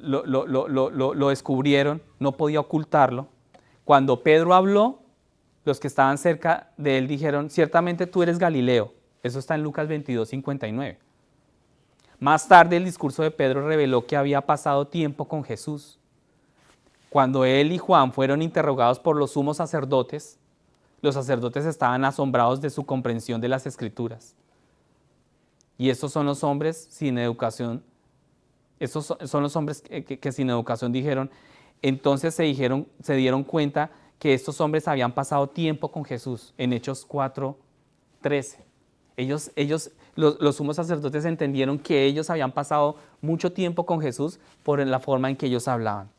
lo descubrieron, no podía ocultarlo. Cuando Pedro habló, los que estaban cerca de él dijeron, ciertamente tú eres Galileo. Eso está en Lucas 22:59. Más tarde el discurso de Pedro reveló que había pasado tiempo con Jesús. Cuando él y Juan fueron interrogados por los sumos sacerdotes, los sacerdotes estaban asombrados de su comprensión de las Escrituras. Y estos son los hombres sin educación. Estos son los hombres que sin educación dijeron. Entonces se dieron cuenta que estos hombres habían pasado tiempo con Jesús en Hechos 4:13. Los sumos sacerdotes entendieron que ellos habían pasado mucho tiempo con Jesús por la forma en que ellos hablaban.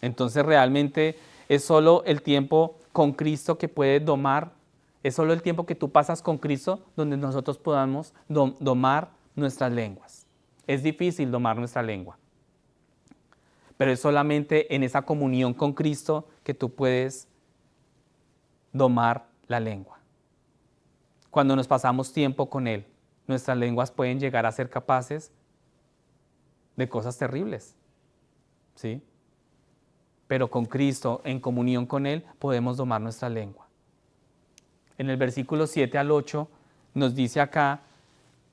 Entonces realmente es solo el tiempo con Cristo que puede domar, es solo el tiempo que tú pasas con Cristo donde nosotros podamos domar nuestras lenguas. Es difícil domar nuestra lengua, pero es solamente en esa comunión con Cristo que tú puedes domar la lengua. Cuando nos pasamos tiempo con Él, nuestras lenguas pueden llegar a ser capaces de cosas terribles, ¿sí? Pero con Cristo, en comunión con Él, podemos domar nuestra lengua. En el versículo 7 al 8 nos dice acá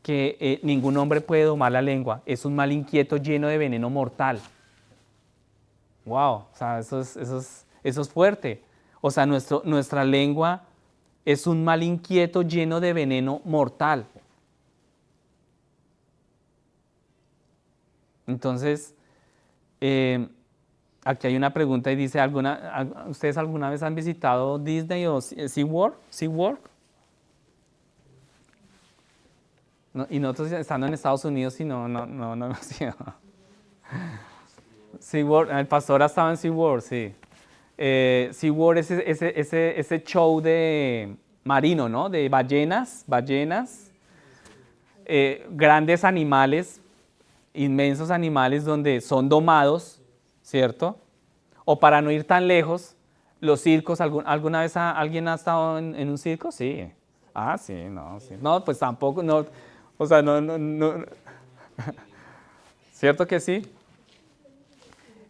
que ningún hombre puede domar la lengua. Es un mal inquieto lleno de veneno mortal. ¡Wow! O sea, eso es fuerte. O sea, nuestra lengua es un mal inquieto lleno de veneno mortal. Entonces, aquí hay una pregunta y dice, ¿ustedes alguna vez han visitado Disney o SeaWorld? ¿SeaWorld? No, y nosotros estando en Estados Unidos y no hemos ido. SeaWorld, el pastor ha estado en SeaWorld, sí. SeaWorld es ese show de marino, ¿no? De ballenas, grandes animales, inmensos animales donde son domados, ¿cierto? O para no ir tan lejos, los circos, ¿alguna vez alguien ha estado en un circo? Sí. Ah, sí, no, sí. No, pues tampoco, no, o sea, no. ¿Cierto que sí?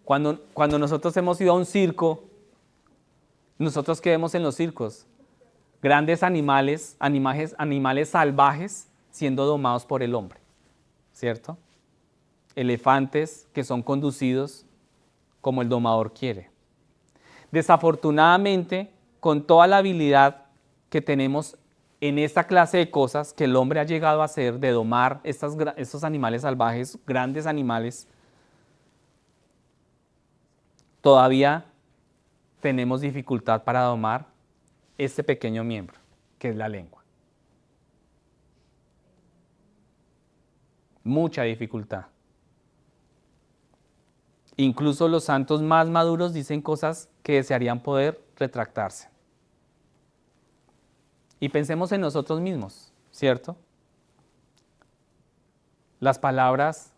Cuando nosotros hemos ido a un circo, ¿nosotros qué vemos en los circos? Grandes animales salvajes siendo domados por el hombre, ¿cierto? Elefantes que son conducidos como el domador quiere. Desafortunadamente, con toda la habilidad que tenemos en esta clase de cosas que el hombre ha llegado a hacer, de domar estos animales salvajes, grandes animales, todavía tenemos dificultad para domar este pequeño miembro, que es la lengua. Mucha dificultad. Incluso los santos más maduros dicen cosas que desearían poder retractarse. Y pensemos en nosotros mismos, ¿cierto? Las palabras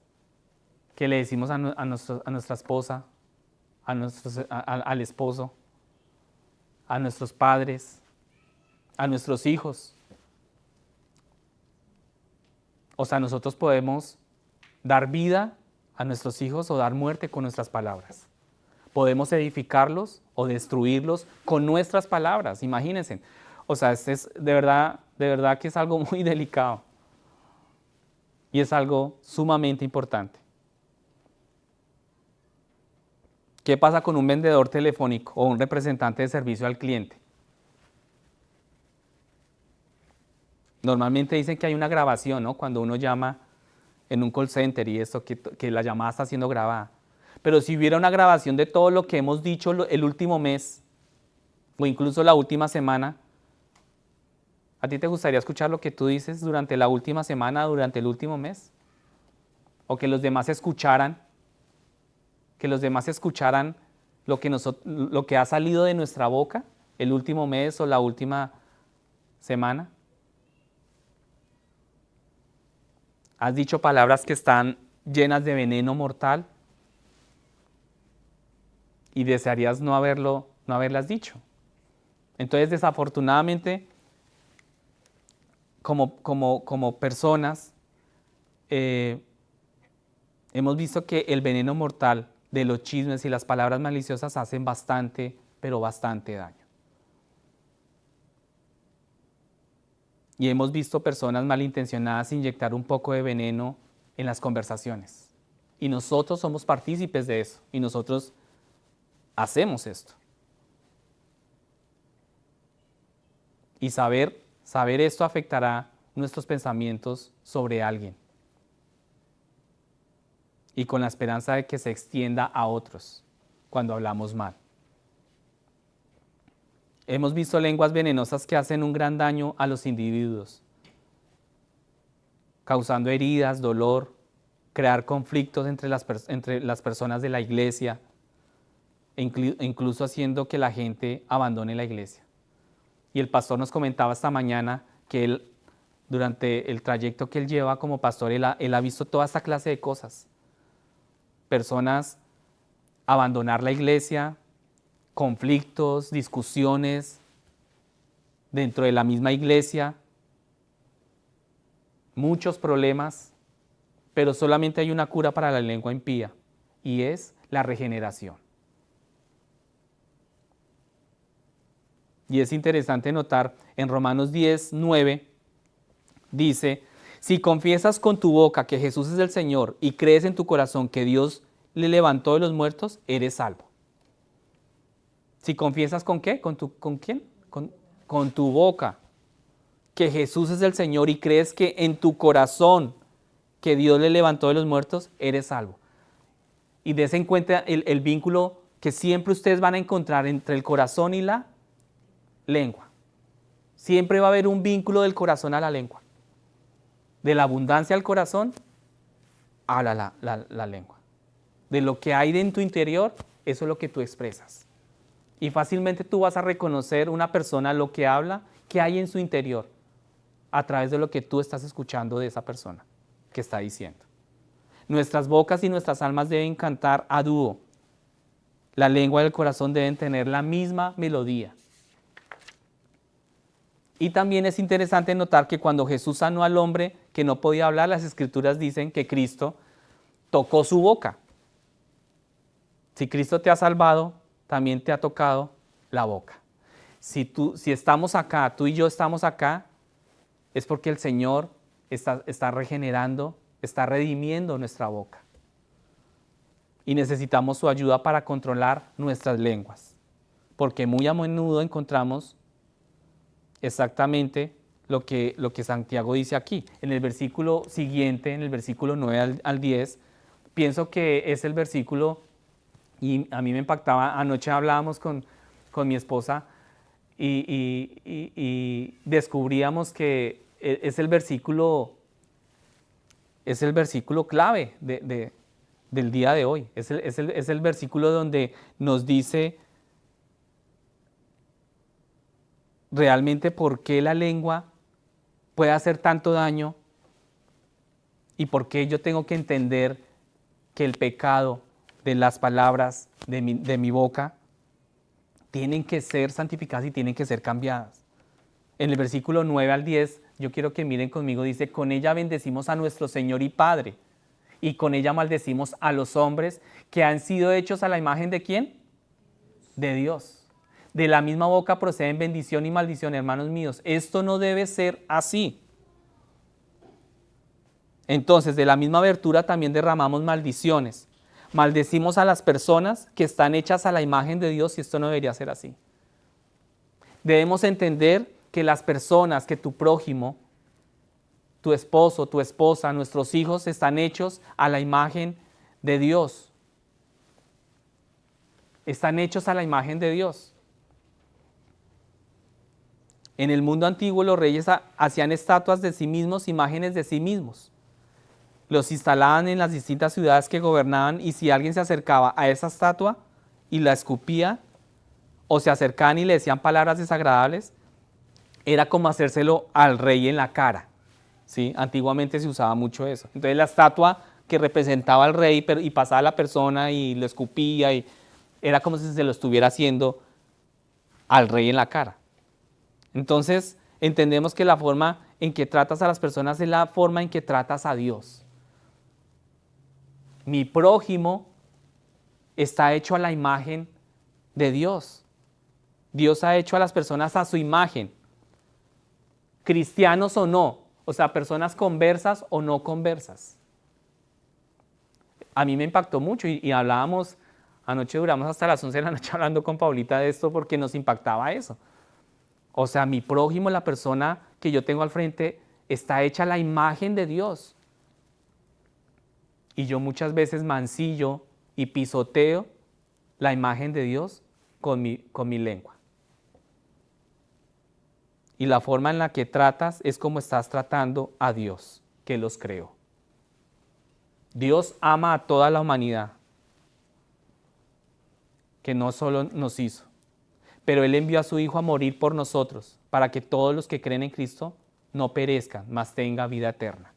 que le decimos a nuestra esposa, al esposo, a nuestros padres, a nuestros hijos. O sea, nosotros podemos dar vida a nuestros hijos o dar muerte con nuestras palabras. Podemos edificarlos o destruirlos con nuestras palabras, imagínense. O sea, es de verdad que es algo muy delicado. Y es algo sumamente importante. ¿Qué pasa con un vendedor telefónico o un representante de servicio al cliente? Normalmente dicen que hay una grabación, ¿no? Cuando uno llama en un call center y esto, que la llamada está siendo grabada. Pero si hubiera una grabación de todo lo que hemos dicho el último mes o incluso la última semana, ¿a ti te gustaría escuchar lo que tú dices durante la última semana, durante el último mes? ¿O que los demás escucharan? Que los demás escucharan lo que ha salido de nuestra boca el último mes o la última semana. ¿Has dicho palabras que están llenas de veneno mortal? Y desearías no haberlas dicho. Entonces, desafortunadamente, como personas, hemos visto que el veneno mortal de los chismes y las palabras maliciosas hacen bastante, pero bastante daño. Y hemos visto personas malintencionadas inyectar un poco de veneno en las conversaciones. Y nosotros somos partícipes de eso. Y nosotros hacemos esto. Y saber esto afectará nuestros pensamientos sobre alguien. Y con la esperanza de que se extienda a otros cuando hablamos mal. Hemos visto lenguas venenosas que hacen un gran daño a los individuos, causando heridas, dolor, crear conflictos entre las personas de la iglesia, e incluso haciendo que la gente abandone la iglesia. Y el pastor nos comentaba esta mañana que él, durante el trayecto que él lleva como pastor, él ha visto toda esta clase de cosas. Personas abandonar la iglesia, conflictos, discusiones dentro de la misma iglesia, muchos problemas, pero solamente hay una cura para la lengua impía y es la regeneración. Y es interesante notar en Romanos 10:9 dice: si confiesas con tu boca que Jesús es el Señor y crees en tu corazón que Dios le levantó de los muertos, eres salvo. Si confiesas ¿con qué? ¿Con quién? Con tu boca que Jesús es el Señor y crees que en tu corazón que Dios le levantó de los muertos, eres salvo. Y des en cuenta el vínculo que siempre ustedes van a encontrar entre el corazón y la lengua. Siempre va a haber un vínculo del corazón a la lengua. De la abundancia al corazón, habla la lengua. De lo que hay en tu interior, eso es lo que tú expresas. Y fácilmente tú vas a reconocer una persona lo que habla, que hay en su interior, a través de lo que tú estás escuchando de esa persona que está diciendo. Nuestras bocas y nuestras almas deben cantar a dúo. La lengua y el corazón deben tener la misma melodía. Y también es interesante notar que cuando Jesús sanó al hombre que no podía hablar, las Escrituras dicen que Cristo tocó su boca. Si Cristo te ha salvado, también te ha tocado la boca. Si estamos acá, tú y yo estamos acá, es porque el Señor está regenerando, está redimiendo nuestra boca. Y necesitamos su ayuda para controlar nuestras lenguas. Porque muy a menudo encontramos exactamente lo que Santiago dice aquí. En el versículo siguiente, en el versículo 9 al 10, pienso que es el versículo, y a mí me impactaba, anoche hablábamos con mi esposa y descubríamos que es el versículo clave del día de hoy. Es el versículo donde nos dice realmente por qué la lengua puede hacer tanto daño y por qué yo tengo que entender que el pecado de las palabras de mi boca tienen que ser santificadas y tienen que ser cambiadas. En el versículo 9 al 10, yo quiero que miren conmigo, dice, con ella bendecimos a nuestro Señor y Padre, y con ella maldecimos a los hombres que han sido hechos a la imagen ¿de quién? De Dios. De la misma boca proceden bendición y maldición, hermanos míos. Esto no debe ser así. Entonces, de la misma abertura también derramamos maldiciones. Maldecimos a las personas que están hechas a la imagen de Dios y esto no debería ser así. Debemos entender que las personas, que tu prójimo, tu esposo, tu esposa, nuestros hijos están hechos a la imagen de Dios. Están hechos a la imagen de Dios. En el mundo antiguo los reyes hacían estatuas de sí mismos, imágenes de sí mismos. Los instalaban en las distintas ciudades que gobernaban y si alguien se acercaba a esa estatua y la escupía o se acercaban y le decían palabras desagradables, era como hacérselo al rey en la cara. ¿Sí? Antiguamente se usaba mucho eso. Entonces la estatua que representaba al rey y pasaba la persona y lo escupía, y era como si se lo estuviera haciendo al rey en la cara. Entonces entendemos que la forma en que tratas a las personas es la forma en que tratas a Dios. Mi prójimo está hecho a la imagen de Dios. Dios ha hecho a las personas a su imagen, cristianos o no, o sea, personas conversas o no conversas. A mí me impactó mucho y hablábamos, anoche duramos hasta las 11 de la noche hablando con Paulita de esto porque nos impactaba eso. O sea, mi prójimo, la persona que yo tengo al frente, está hecha a la imagen de Dios. Y yo muchas veces mancillo y pisoteo la imagen de Dios con mi lengua. Y la forma en la que tratas es como estás tratando a Dios, que los creó. Dios ama a toda la humanidad, que no solo nos hizo, pero Él envió a su Hijo a morir por nosotros, para que todos los que creen en Cristo no perezcan, mas tengan vida eterna.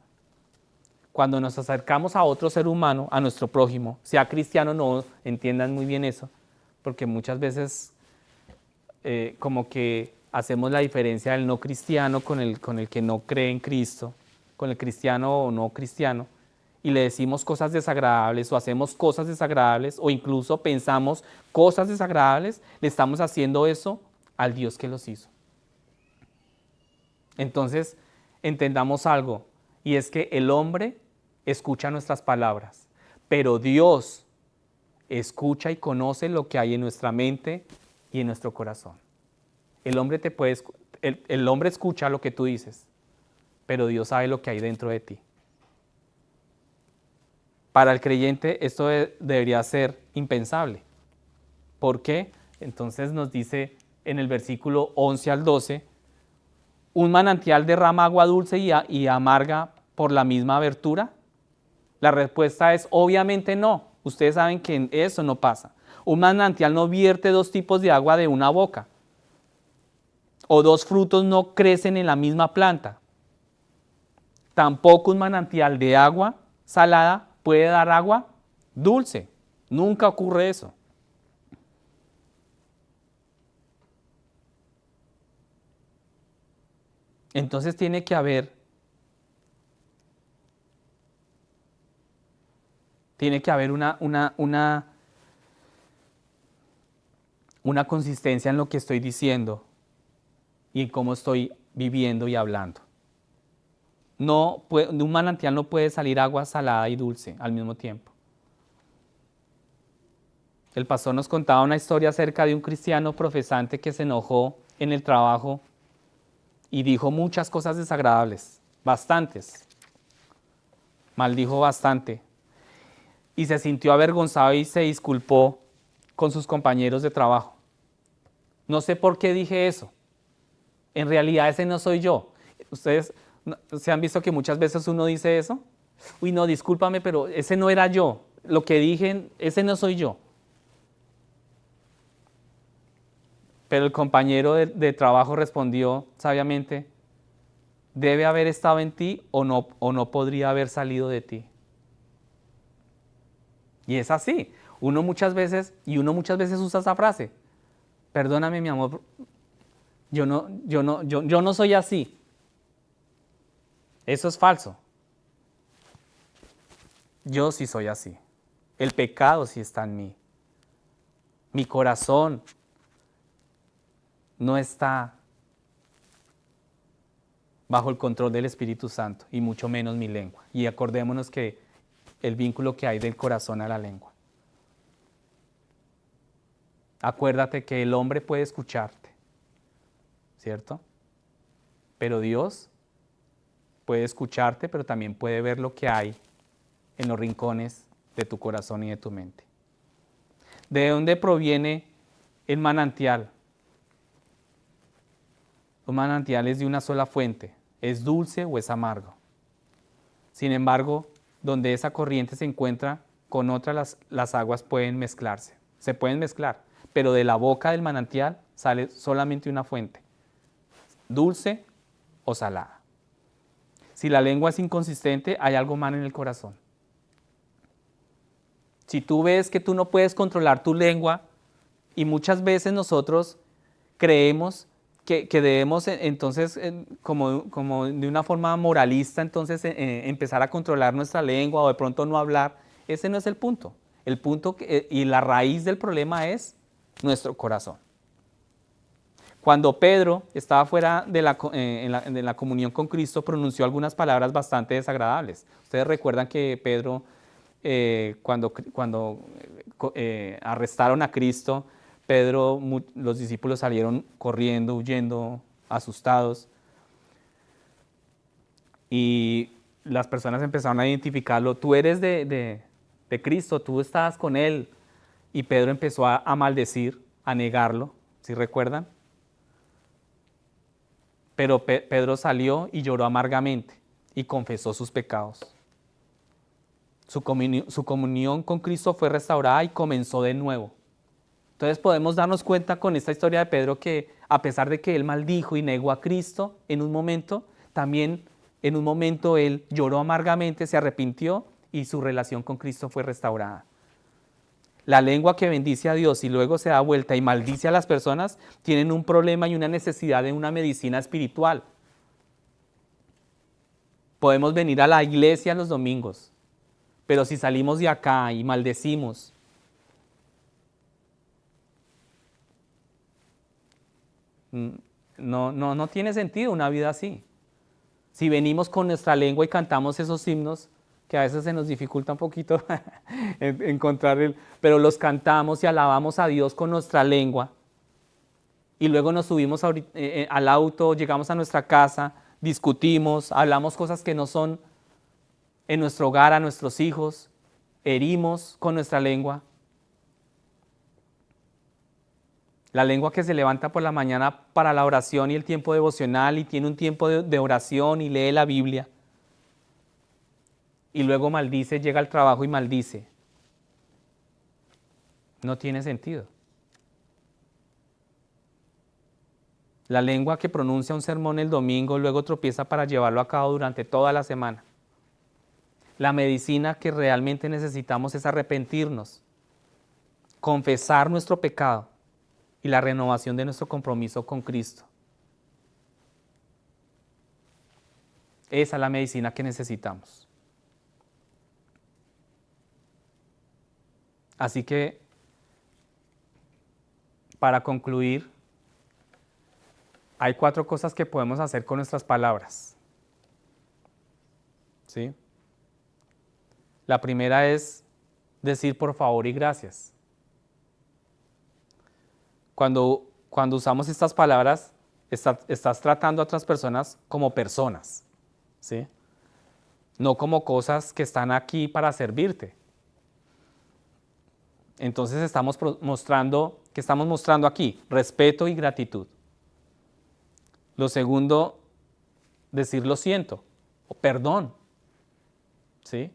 Cuando nos acercamos a otro ser humano, a nuestro prójimo, sea cristiano o no, entiendan muy bien eso, porque muchas veces como que hacemos la diferencia del no cristiano con el que no cree en Cristo, con el cristiano o no cristiano, y le decimos cosas desagradables o hacemos cosas desagradables o incluso pensamos cosas desagradables, le estamos haciendo eso al Dios que los hizo. Entonces, entendamos algo, y es que el hombre escucha nuestras palabras, pero Dios escucha y conoce lo que hay en nuestra mente y en nuestro corazón. El hombre escucha lo que tú dices, pero Dios sabe lo que hay dentro de ti. Para el creyente esto debería ser impensable. ¿Por qué? Entonces nos dice en el versículo 11 al 12, ¿un manantial derrama agua dulce y amarga por la misma abertura? La respuesta es obviamente no. Ustedes saben que eso no pasa. Un manantial no vierte dos tipos de agua de una boca. O dos frutos no crecen en la misma planta. Tampoco un manantial de agua salada puede dar agua dulce. Nunca ocurre eso. Entonces tiene que haber una consistencia en lo que estoy diciendo y en cómo estoy viviendo y hablando. No, de un manantial no puede salir agua salada y dulce al mismo tiempo. El pastor nos contaba una historia acerca de un cristiano profesante que se enojó en el trabajo y dijo muchas cosas desagradables, bastantes. Maldijo bastante. Y se sintió avergonzado y se disculpó con sus compañeros de trabajo. No sé por qué dije eso. En realidad ese no soy yo. Ustedes se han visto que muchas veces uno dice eso. Uy, no, discúlpame, pero ese no era yo. Lo que dije, ese no soy yo. Pero el compañero de trabajo respondió sabiamente, debe haber estado en ti o no podría haber salido de ti. Y es así. Uno muchas veces usa esa frase. Perdóname, mi amor, yo no soy así. Eso es falso. Yo sí soy así. El pecado sí está en mí. Mi corazón no está bajo el control del Espíritu Santo, y mucho menos mi lengua. Y acordémonos que el vínculo que hay del corazón a la lengua. Acuérdate que el hombre puede escucharte, ¿cierto? Pero Dios puede escucharte, pero también puede ver lo que hay en los rincones de tu corazón y de tu mente. ¿De dónde proviene el manantial? Un manantial es de una sola fuente, es dulce o es amargo. Sin embargo, donde esa corriente se encuentra con otra, las aguas pueden mezclarse, se pueden mezclar, pero de la boca del manantial sale solamente una fuente, dulce o salada. Si la lengua es inconsistente, hay algo mal en el corazón. Si tú ves que tú no puedes controlar tu lengua, y muchas veces nosotros creemos que debemos entonces, como de una forma moralista, entonces empezar a controlar nuestra lengua o de pronto no hablar, ese no es el punto. El punto y la raíz del problema es nuestro corazón. Cuando Pedro estaba fuera de la comunión con Cristo, pronunció algunas palabras bastante desagradables. Ustedes recuerdan que Pedro, cuando arrestaron a Cristo, Pedro, los discípulos salieron corriendo, huyendo, asustados. Y las personas empezaron a identificarlo. Tú eres de Cristo, tú estabas con Él. Y Pedro empezó a maldecir, a negarlo, ¿sí recuerdan? Pero Pedro salió y lloró amargamente y confesó sus pecados. Su comunión con Cristo fue restaurada y comenzó de nuevo. Entonces podemos darnos cuenta con esta historia de Pedro que a pesar de que él maldijo y negó a Cristo en un momento, también en un momento él lloró amargamente, se arrepintió y su relación con Cristo fue restaurada. La lengua que bendice a Dios y luego se da vuelta y maldice a las personas tienen un problema y una necesidad de una medicina espiritual. Podemos venir a la iglesia los domingos, pero si salimos de acá y maldecimos, no tiene sentido una vida así. Si venimos con nuestra lengua y cantamos esos himnos, que a veces se nos dificulta un poquito encontrar pero los cantamos y alabamos a Dios con nuestra lengua, y luego nos subimos al auto, llegamos a nuestra casa, discutimos, hablamos cosas que no son en nuestro hogar, a nuestros hijos, herimos con nuestra lengua. La lengua que se levanta por la mañana para la oración y el tiempo devocional y tiene un tiempo de oración y lee la Biblia. Y luego maldice, llega al trabajo y maldice. No tiene sentido. La lengua que pronuncia un sermón el domingo luego tropieza para llevarlo a cabo durante toda la semana. La medicina que realmente necesitamos es arrepentirnos, confesar nuestro pecado y la renovación de nuestro compromiso con Cristo. Esa es la medicina que necesitamos. Así que, para concluir, hay 4 cosas que podemos hacer con nuestras palabras. ¿Sí? La primera es decir por favor y gracias. Cuando usamos estas palabras, estás tratando a otras personas como personas, ¿sí? No como cosas que están aquí para servirte. Entonces estamos mostrando aquí respeto y gratitud. Lo segundo, decir lo siento o perdón, ¿sí?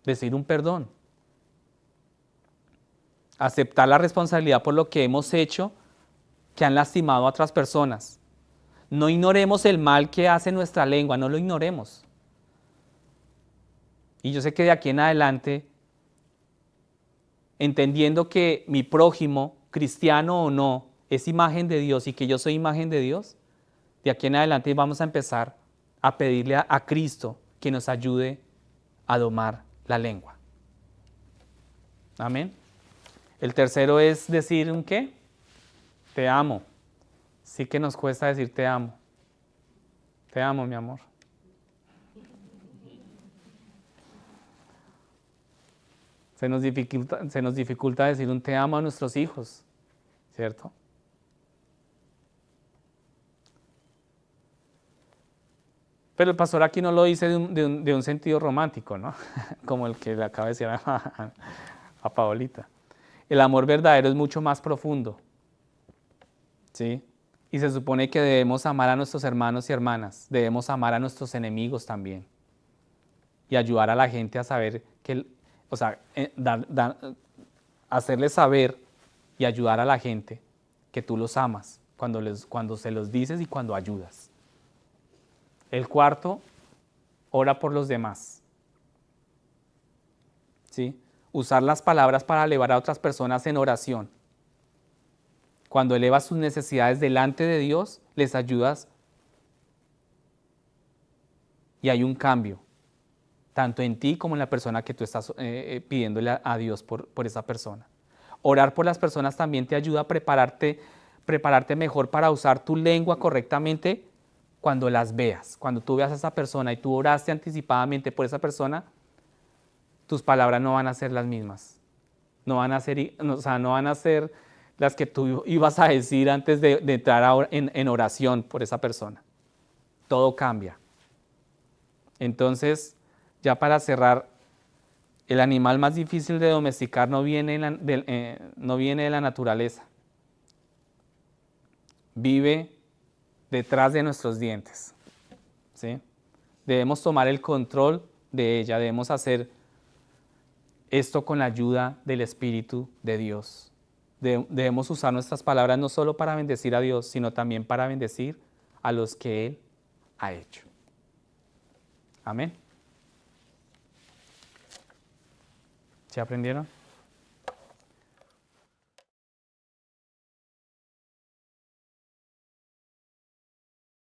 Decir un perdón. Aceptar la responsabilidad por lo que hemos hecho que han lastimado a otras personas. No ignoremos el mal que hace nuestra lengua, no lo ignoremos. Y yo sé que de aquí en adelante, entendiendo que mi prójimo, cristiano o no, es imagen de Dios y que yo soy imagen de Dios, de aquí en adelante vamos a empezar a pedirle a Cristo que nos ayude a domar la lengua. Amén. El tercero es decir un ¿qué? Te amo. Sí que nos cuesta decir te amo. Te amo, mi amor. Se nos dificulta decir un te amo a nuestros hijos, ¿cierto? Pero el pastor aquí no lo dice de un sentido romántico, ¿no? Como el que le acaba de decir a Paolita. El amor verdadero es mucho más profundo, ¿sí? Y se supone que debemos amar a nuestros hermanos y hermanas, debemos amar a nuestros enemigos también. Y ayudar a la gente a saber que, o sea, hacerles saber y ayudar a la gente que tú los amas cuando se los dices y cuando ayudas. El cuarto, ora por los demás. ¿Sí? Usar las palabras para elevar a otras personas en oración. Cuando elevas sus necesidades delante de Dios, les ayudas y hay un cambio, tanto en ti como en la persona que tú estás pidiéndole a Dios por esa persona. Orar por las personas también te ayuda a prepararte mejor para usar tu lengua correctamente cuando las veas. Cuando tú veas a esa persona y tú oraste anticipadamente por esa persona, tus palabras no van a ser las mismas. No van a ser las que tú ibas a decir antes de entrar en oración por esa persona. Todo cambia. Entonces, ya para cerrar, el animal más difícil de domesticar no viene de la naturaleza. Vive detrás de nuestros dientes, ¿sí? Debemos tomar el control de ella, debemos hacer esto con la ayuda del Espíritu de Dios. Debemos usar nuestras palabras no solo para bendecir a Dios, sino también para bendecir a los que Él ha hecho. Amén. ¿Se aprendieron?